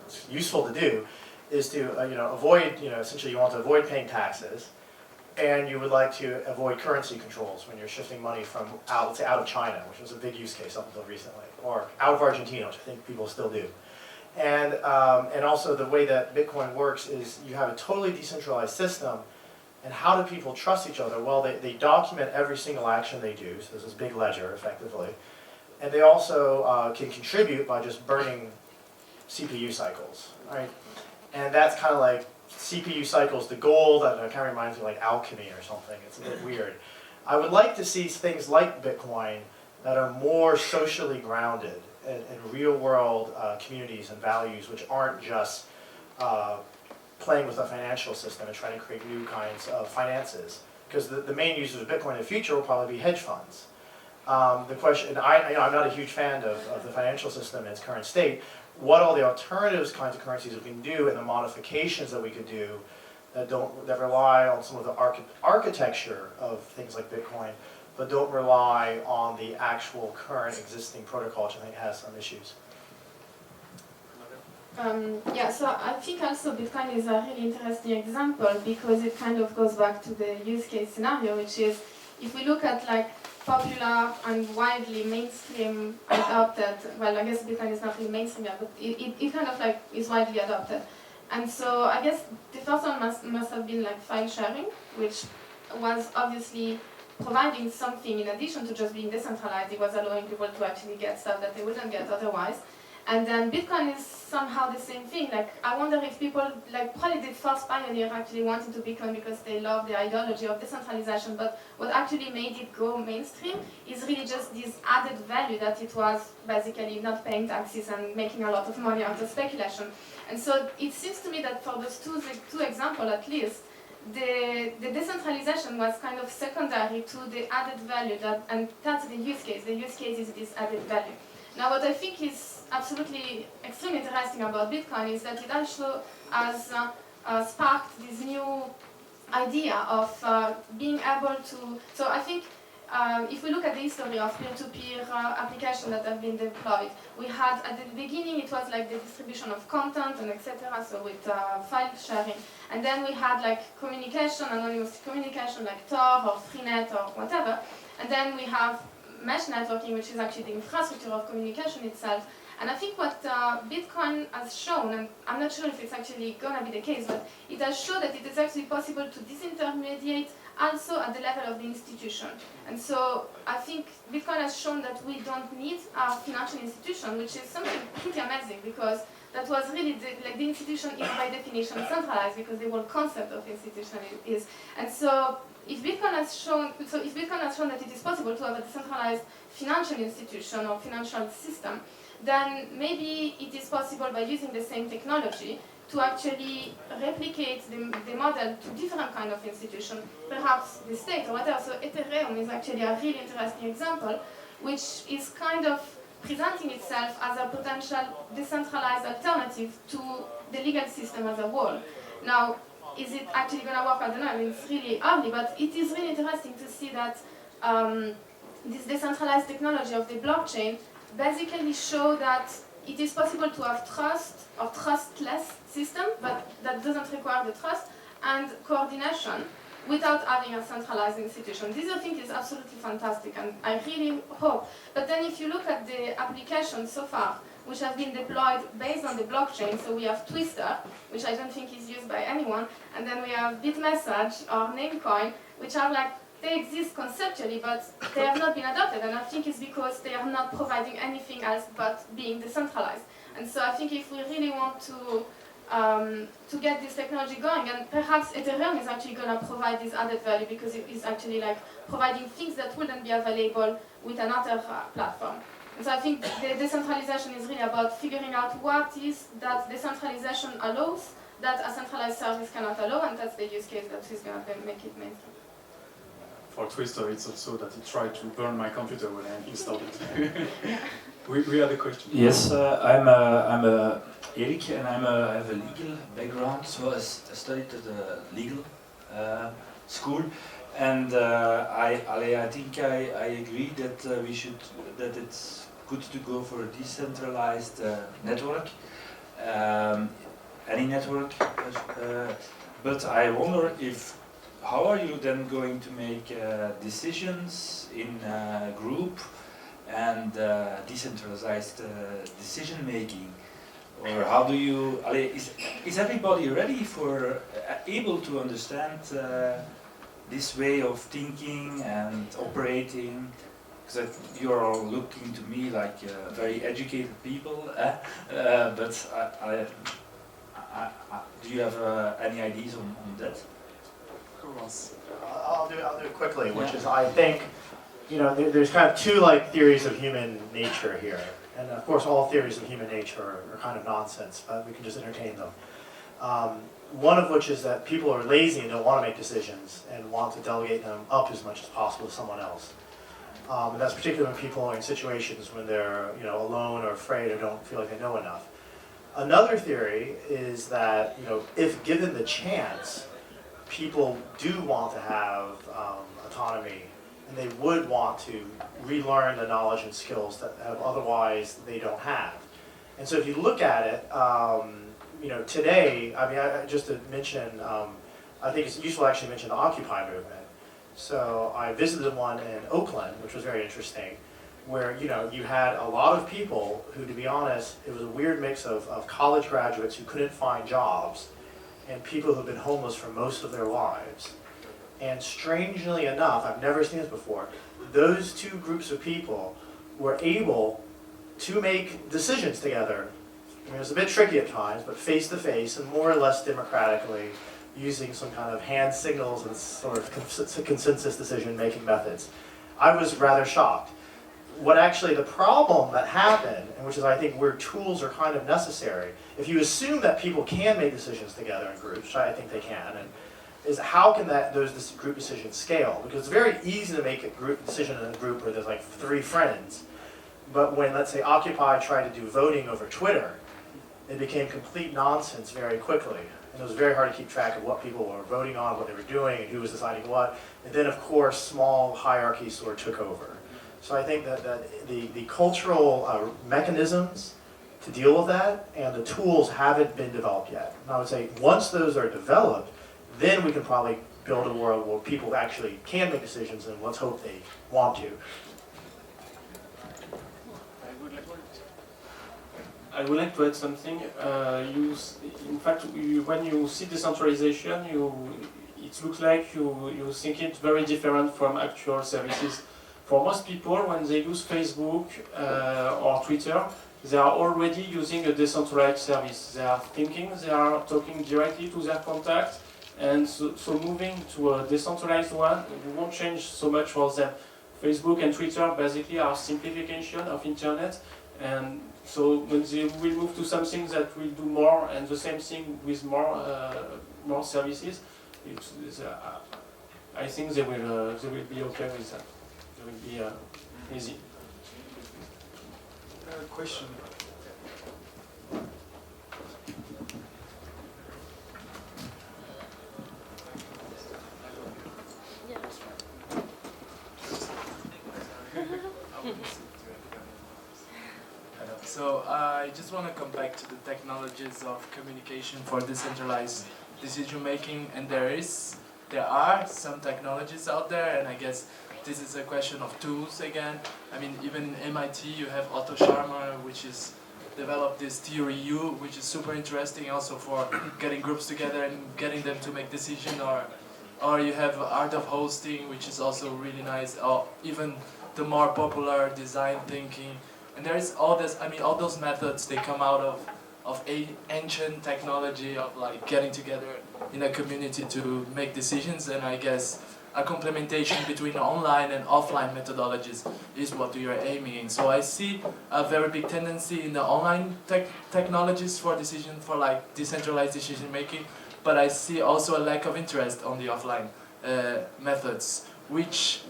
it's useful to do, is to avoid, essentially you want to avoid paying taxes. And you would like to avoid currency controls when you're shifting money from let's say out of China, which was a big use case up until recently, or out of Argentina, which I think people still do. And also the way that Bitcoin works is you have a totally decentralized system, and how do people trust each other? Well, they document every single action they do, so there's this big ledger, effectively. And they also can contribute by just burning CPU cycles, right? And that's kind of like CPU cycles to gold. That kind of reminds me of alchemy or something. It's a bit weird. I would like to see things like Bitcoin that are more socially grounded in real world communities and values, which aren't just playing with the financial system and trying to create new kinds of finances. Because the main users of Bitcoin in the future will probably be hedge funds. The question, and I'm not a huge fan of the financial system in its current state. What all the alternatives kinds of currencies we can do and the modifications that we could do that rely on some of the architecture of things like Bitcoin, but don't rely on the actual current existing protocol, which I think has some issues. Yeah, so I think also Bitcoin is a really interesting example because it kind of goes back to the use case scenario, which is if we look at like popular and widely mainstream adopted, well, I guess Bitcoin is not really mainstream yet, but it kind of like is widely adopted. And so I guess the first one must have been like file sharing, which was obviously providing something in addition to just being decentralized. It was allowing people to actually get stuff that they wouldn't get otherwise. And then Bitcoin is somehow the same thing. Like, I wonder if people, like, probably the first pioneer actually wanted to Bitcoin because they love the ideology of decentralization, but what actually made it go mainstream is really just this added value that it was basically not paying taxes and making a lot of money out of speculation. And so it seems to me that for those two examples at least, the decentralization was kind of secondary to the added value, and that's the use case. The use case is this added value. Now, what I think is absolutely extremely interesting about Bitcoin is that it also has sparked this new idea of being able to. So I think if we look at the history of peer-to-peer applications that have been deployed, we had at the beginning it was like the distribution of content and etc. So with file sharing, and then we had like communication, anonymous communication like Tor or Freenet or whatever, and then we have mesh networking, which is actually the infrastructure of communication itself. And I think what Bitcoin has shown, and I'm not sure if it's actually going to be the case, but it has shown that it is actually possible to disintermediate also at the level of the institution. And so I think Bitcoin has shown that we don't need a financial institution, which is something pretty amazing because that was really, the institution is by definition centralized because the whole concept of institution is. And so if Bitcoin has shown that it is possible to have a decentralized financial institution or financial system, then maybe it is possible by using the same technology to actually replicate the model to different kind of institution, perhaps the state or whatever. So Ethereum is actually a really interesting example, which is kind of presenting itself as a potential decentralized alternative to the legal system as a whole. Now, is it actually going to work? I don't know. I mean, it's really early, but it is really interesting to see that this decentralized technology of the blockchain basically show that it is possible to have trust or trustless system, but that doesn't require the trust and coordination without having a centralized institution. This I think is absolutely fantastic, and I really hope. But then if you look at the applications so far, which have been deployed based on the blockchain, so we have Twister, which I don't think is used by anyone, and then we have Bitmessage or Namecoin, which are like, they exist conceptually, but they have not been adopted, and I think it's because they are not providing anything else but being decentralized. And so I think if we really want to get this technology going, and perhaps Ethereum is actually going to provide this added value because it is actually like providing things that wouldn't be available with another platform. And so I think the decentralization is really about figuring out what is that decentralization allows that a centralized service cannot allow, and that's the use case that is going to make it mainstream. For Twister, it's also that it tried to burn my computer when I installed it. we had a question. Yes, I'm Erik, and I have a legal background, so I studied at a legal school, and I think I agree that that it's good to go for a decentralized network, any network, but I wonder how are you then going to make decisions in a group and decentralized decision making? Or how do you, is everybody ready for, able to understand this way of thinking and operating? Because you're all looking to me like very educated people, but do you have any ideas on that? I'll do it quickly, which is I think, there's kind of two like theories of human nature here. And of course, all theories of human nature are kind of nonsense, but we can just entertain them. One of which is that people are lazy and don't want to make decisions and want to delegate them up as much as possible to someone else. And that's particularly when people are in situations when they're alone or afraid or don't feel like they know enough. Another theory is that if given the chance, people do want to have autonomy, and they would want to relearn the knowledge and skills that otherwise they don't have. And so if you look at it, today, just to mention, I think it's useful to actually mention the Occupy movement. So I visited one in Oakland, which was very interesting, where you had a lot of people who, to be honest, it was a weird mix of college graduates who couldn't find jobs and people who've been homeless for most of their lives. And strangely enough, I've never seen this before, those two groups of people were able to make decisions together. It was a bit tricky at times, but face to face and more or less democratically, using some kind of hand signals and sort of consensus decision-making methods. I was rather shocked. What actually the problem that happened, and which is I think where tools are kind of necessary, if you assume that people can make decisions together in groups, which I think they can, is how can those group decisions scale? Because it's very easy to make a group decision in a group where there's like 3 friends, but when, let's say, Occupy tried to do voting over Twitter, it became complete nonsense very quickly. And it was very hard to keep track of what people were voting on, what they were doing, and who was deciding what. And then, of course, small hierarchies sort of took over. So I think that the cultural mechanisms to deal with that and the tools haven't been developed yet. And I would say once those are developed, then we can probably build a world where people actually can make decisions, and let's hope they want to. I would like to add something. In fact, when you see decentralization, it looks like you think it's very different from actual services. For most people, when they use Facebook or Twitter, they are already using a decentralized service. They are talking directly to their contacts, and so moving to a decentralized one won't change so much for them. Facebook and Twitter basically are simplification of internet, and so when they will move to something that will do more and the same thing with more services, I think they will be okay with that. It will be easy. Question. So I just want to come back to the technologies of communication for decentralized decision making, and there are some technologies out there, and I guess this is a question of tools again. I mean, even in MIT you have Otto Scharmer, which is developed this theory U, which is super interesting also for getting groups together and getting them to make decisions, or you have Art of Hosting, which is also really nice, or even the more popular design thinking. And there is all this, all those methods, they come out of ancient technology of like getting together in a community to make decisions, and I guess a complementation between online and offline methodologies is what we are aiming in. So I see a very big tendency in the online technologies for like decentralized decision making, but I see also a lack of interest on the offline methods, which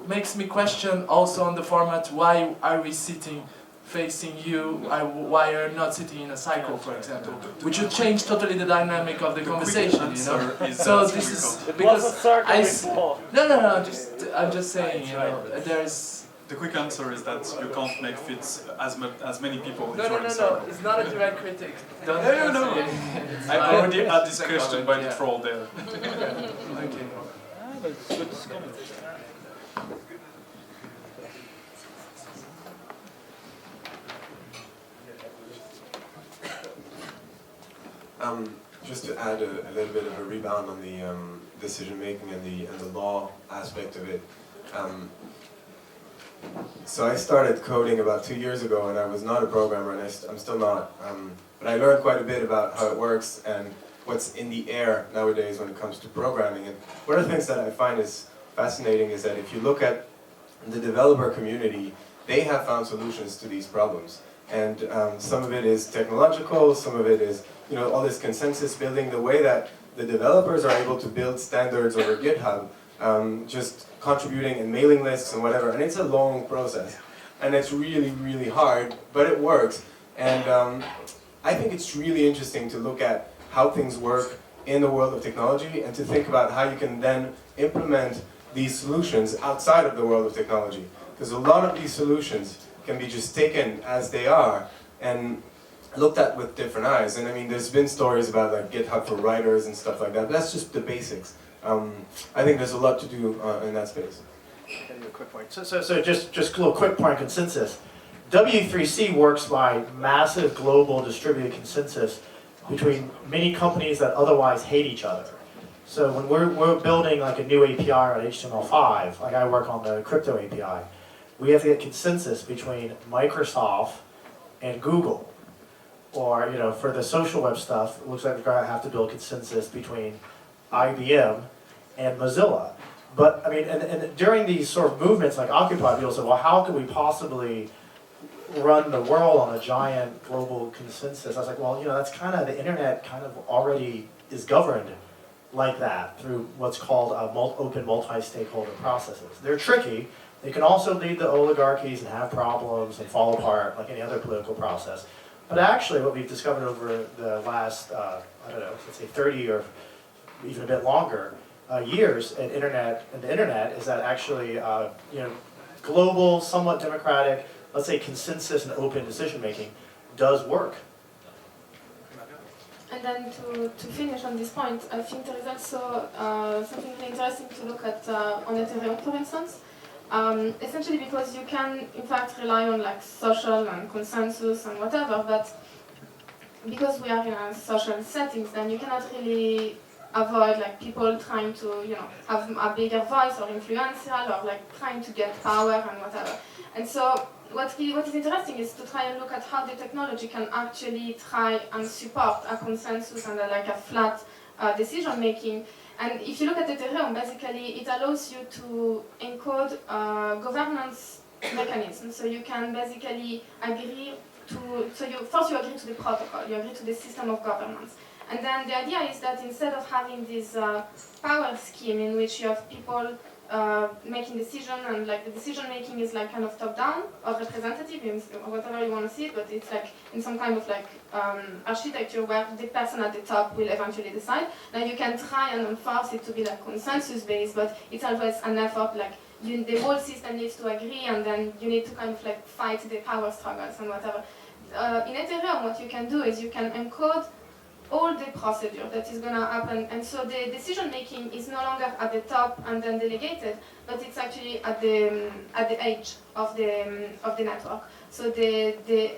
makes me question also on the format, why are we sitting facing you, why are you not sitting in a cycle, for example, which would change totally the dynamic of the conversation, So this is because I'm just saying, there's. The quick answer is that you can't make fit as many people. No, it's not a direct critic. No. I already had this question by the troll there. Okay. Just to add a little bit of a rebound on the decision making and the law aspect of it. So I started coding about 2 years ago, and I was not a programmer, and I'm still not. But I learned quite a bit about how it works and what's in the air nowadays when it comes to programming. And one of the things that I find is fascinating is that if you look at the developer community, they have found solutions to these problems. And some of it is technological, some of it is, you know, all this consensus building, the way that the developers are able to build standards over GitHub, just contributing in mailing lists and whatever, and it's a long process. And it's really, really hard, but it works. And I think it's really interesting to look at how things work in the world of technology and to think about how you can then implement these solutions outside of the world of technology. Because a lot of these solutions can be just taken as they are and looked at with different eyes. And I mean, there's been stories about like GitHub for writers and stuff like that, but that's just the basics. I think there's a lot to do in that space. I'll give you a quick point. So just a little quick point consensus. W3C works by massive global distributed consensus between many companies that otherwise hate each other. So when we're building like a new API on HTML5, like I work on the crypto API, we have to get consensus between Microsoft and Google. Or, you know, for the social web stuff, it looks like we're going to have to build consensus between IBM and Mozilla. But, I mean, and during these sort of movements like Occupy, people say, well, how could we possibly run the world on a giant global consensus? I was like, well, you know, that's kind of, the internet kind of already is governed like that through what's called open multi-stakeholder processes. They're tricky. They can also lead to oligarchies and have problems and fall apart like any other political process. But actually what we've discovered over the last, I don't know, let's say 30 or even a bit longer years in the internet is that actually, you know, global, somewhat democratic, let's say consensus and open decision making does work. And then to finish on this point, I think there is also something really interesting to look at on Ethereum, for instance. Essentially because you can, in fact, rely on like social and consensus and whatever, but because we are in a social settings, then you cannot really avoid like people trying to, you know, have a bigger voice or influential or like trying to get power and whatever. And so what is interesting is to try and look at how the technology can actually try and support a consensus and like a flat decision making. And if you look at Ethereum, basically it allows you to encode governance mechanisms. So you can basically agree to, first you agree to the protocol, you agree to the system of governance. And then the idea is that instead of having this power scheme in which you have people making decisions and like the decision making is like kind of top down or representative, or whatever you want to see it, but it's like in some kind of like architecture where the person at the top will eventually decide. Now you can try and enforce it to be like consensus based, but it's always an effort like the whole system needs to agree and then you need to kind of like fight the power struggles and whatever. In Ethereum what you can do is you can encode all the procedure that is going to happen, and so the decision making is no longer at the top and then delegated, but it's actually at the edge of the network. So the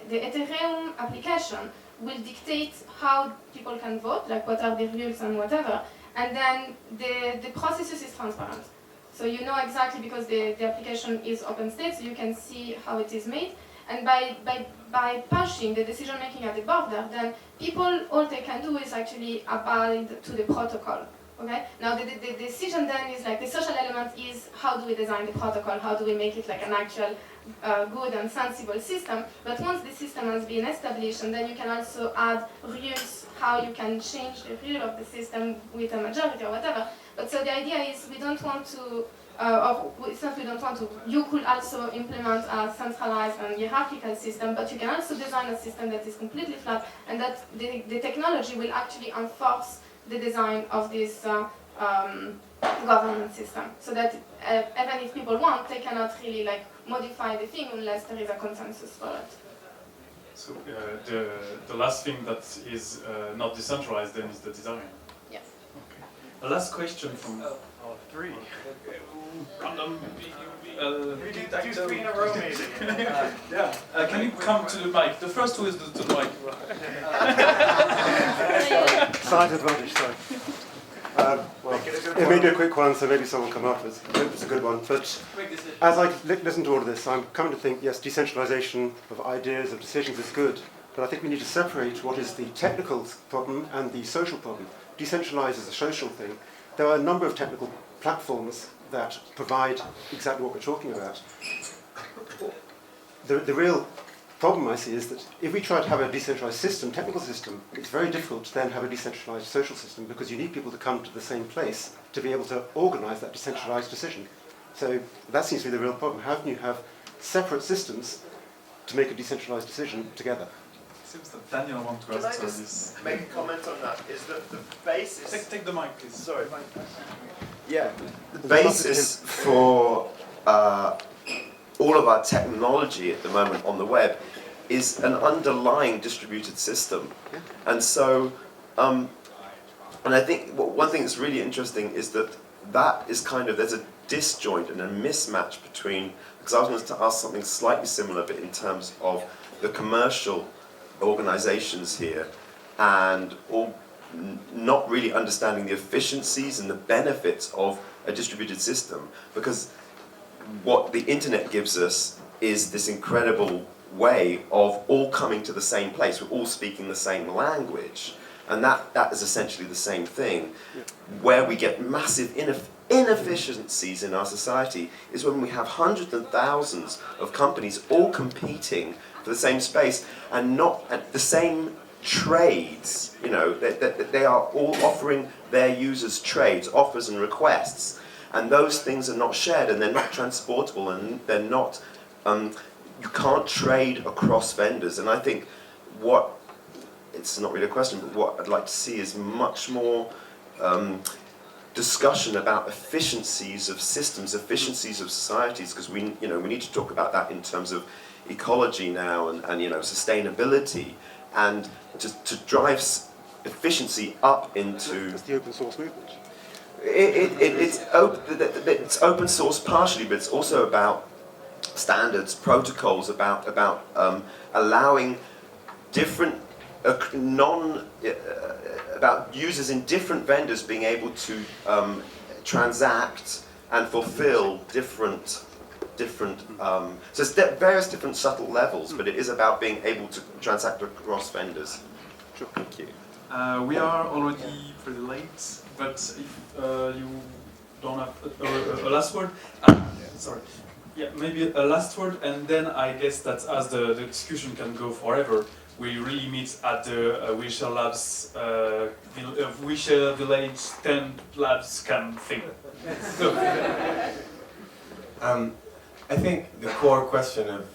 Ethereum application will dictate how people can vote, like what are the rules and whatever, and then the processes is transparent. So you know exactly, because the application is open state, so you can see how it is made. And by pushing the decision making at the border, then people, all they can do is actually abide to the protocol. Okay? Now the decision then is like the social element is how do we design the protocol, how do we make it like an actual good and sensible system. But once the system has been established, and then you can also add rules, how you can change the rule of the system with a majority or whatever. But so the idea is we don't want to, it's not we don't want to, you could also implement a centralized and hierarchical system, but you can also design a system that is completely flat and that the technology will actually enforce the design of this governance system. So that even if people want, they cannot really like modify the thing unless there is a consensus for it. So the last thing that is not decentralized then is the design. Yes. Okay. A last question from... Three. Random. We do 3 in a row, maybe. Yeah. Can you come to the mic? The first two is to the mic. Side advantage, sorry. Well, it may be a quick one, so maybe someone will come up. It's a good one. But as I listen to all of this, I'm coming to think, yes, decentralization of ideas, of decisions is good. But I think we need to separate what is the technical problem and the social problem. Decentralize is a social thing. There are a number of technical platforms that provide exactly what we're talking about. the real problem I see is that if we try to have a decentralized system, technical system, it's very difficult to then have a decentralized social system because you need people to come to the same place to be able to organize that decentralized decision. So that seems to be the real problem. How can you have separate systems to make a decentralized decision together? It seems that Daniel wants to Can I answer just this. make a comment on that? Is that the basis... Take the mic, please. Sorry. Yeah, the basis for all of our technology at the moment on the web is an underlying distributed system. Yeah. And so, and I think one thing that's really interesting is that that is kind of, there's a disjoint and a mismatch between, because I was going to ask something slightly similar, but in terms of the commercial organizations here and all not really understanding the efficiencies and the benefits of a distributed system, because what the internet gives us is this incredible way of all coming to the same place, we're all speaking the same language, and that is essentially the same thing. Where we get massive inefficiencies in our society is when we have hundreds and thousands of companies all competing for the same space and not at the same trades. You know, they are all offering their users trades, offers and requests, and those things are not shared and they're not transportable and they're not, you can't trade across vendors. And I think it's not really a question, but what I'd like to see is much more discussion about efficiencies of systems, efficiencies of societies, because we need to talk about that in terms of ecology now and sustainability, and to drive efficiency up into... That's the open source movement. It's open source partially, but it's also about standards, protocols, about allowing different about users in different vendors being able to transact and fulfill different so it's various different subtle levels, but it is about being able to transact across vendors. Sure. Thank you. We are already pretty late, but if you don't have a last word, sorry. Yeah, maybe a last word, and then I guess that as the discussion can go forever, we really meet at the Wilshire Labs, Wilshire Village 10 Labs camp thing. So. I think the core question of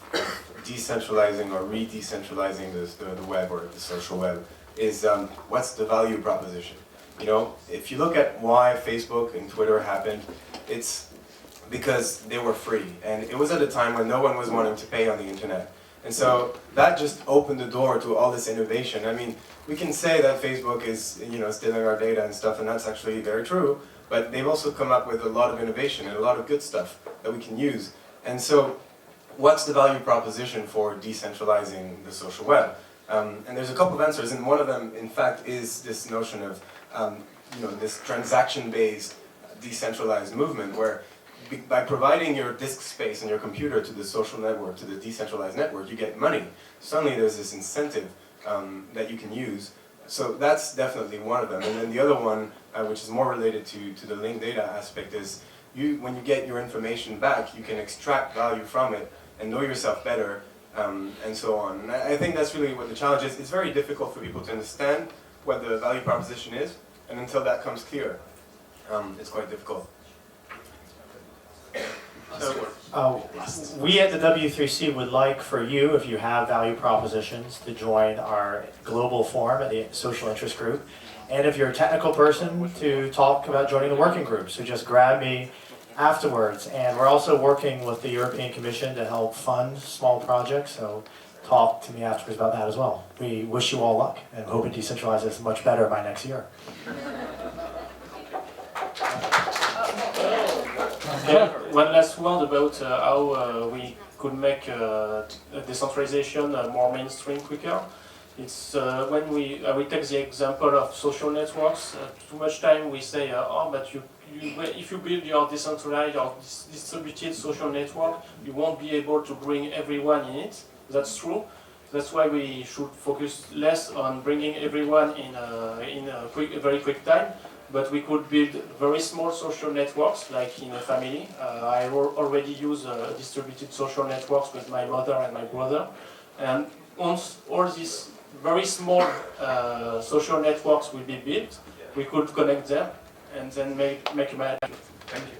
decentralizing or re-decentralizing the web or the social web is what's the value proposition? You know, if you look at why Facebook and Twitter happened, it's because they were free, and it was at a time when no one was wanting to pay on the internet. And so that just opened the door to all this innovation. I mean, we can say that Facebook is, stealing our data and stuff, and that's actually very true, but they've also come up with a lot of innovation and a lot of good stuff that we can use. And so what's the value proposition for decentralizing the social web? And there's a couple of answers, and one of them, in fact, is this notion of, this transaction-based decentralized movement where by providing your disk space on your computer to the social network, to the decentralized network, you get money. Suddenly there's this incentive that you can use. So that's definitely one of them. And then the other one, which is more related to the linked data aspect, is when you get your information back, you can extract value from it and know yourself better, and so on. And I think that's really what the challenge is. It's very difficult for people to understand what the value proposition is, and until that comes clear, it's quite difficult. So, we at the W3C would like for you, if you have value propositions, to join our global forum at the Social Interest Group. And if you're a technical person, to talk about joining the working group. So just grab me afterwards. And we're also working with the European Commission to help fund small projects. So talk to me afterwards about that as well. We wish you all luck and hope it decentralizes much better by next year. Yeah, one last word about how we could make decentralization more mainstream quicker. It's when we take the example of social networks. Too much time we say, but if you build your decentralized or distributed social network, you won't be able to bring everyone in it. That's true. That's why we should focus less on bringing everyone in a very quick time, but we could build very small social networks, like in a family. I already use distributed social networks with my mother and my brother, and once all these very small social networks will be built, we could connect them and then make a match. Thank you.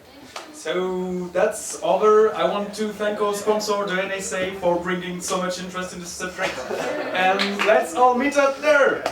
So that's over. I want to thank our sponsor, the NSA, for bringing so much interest in this subject. And let's all meet up there!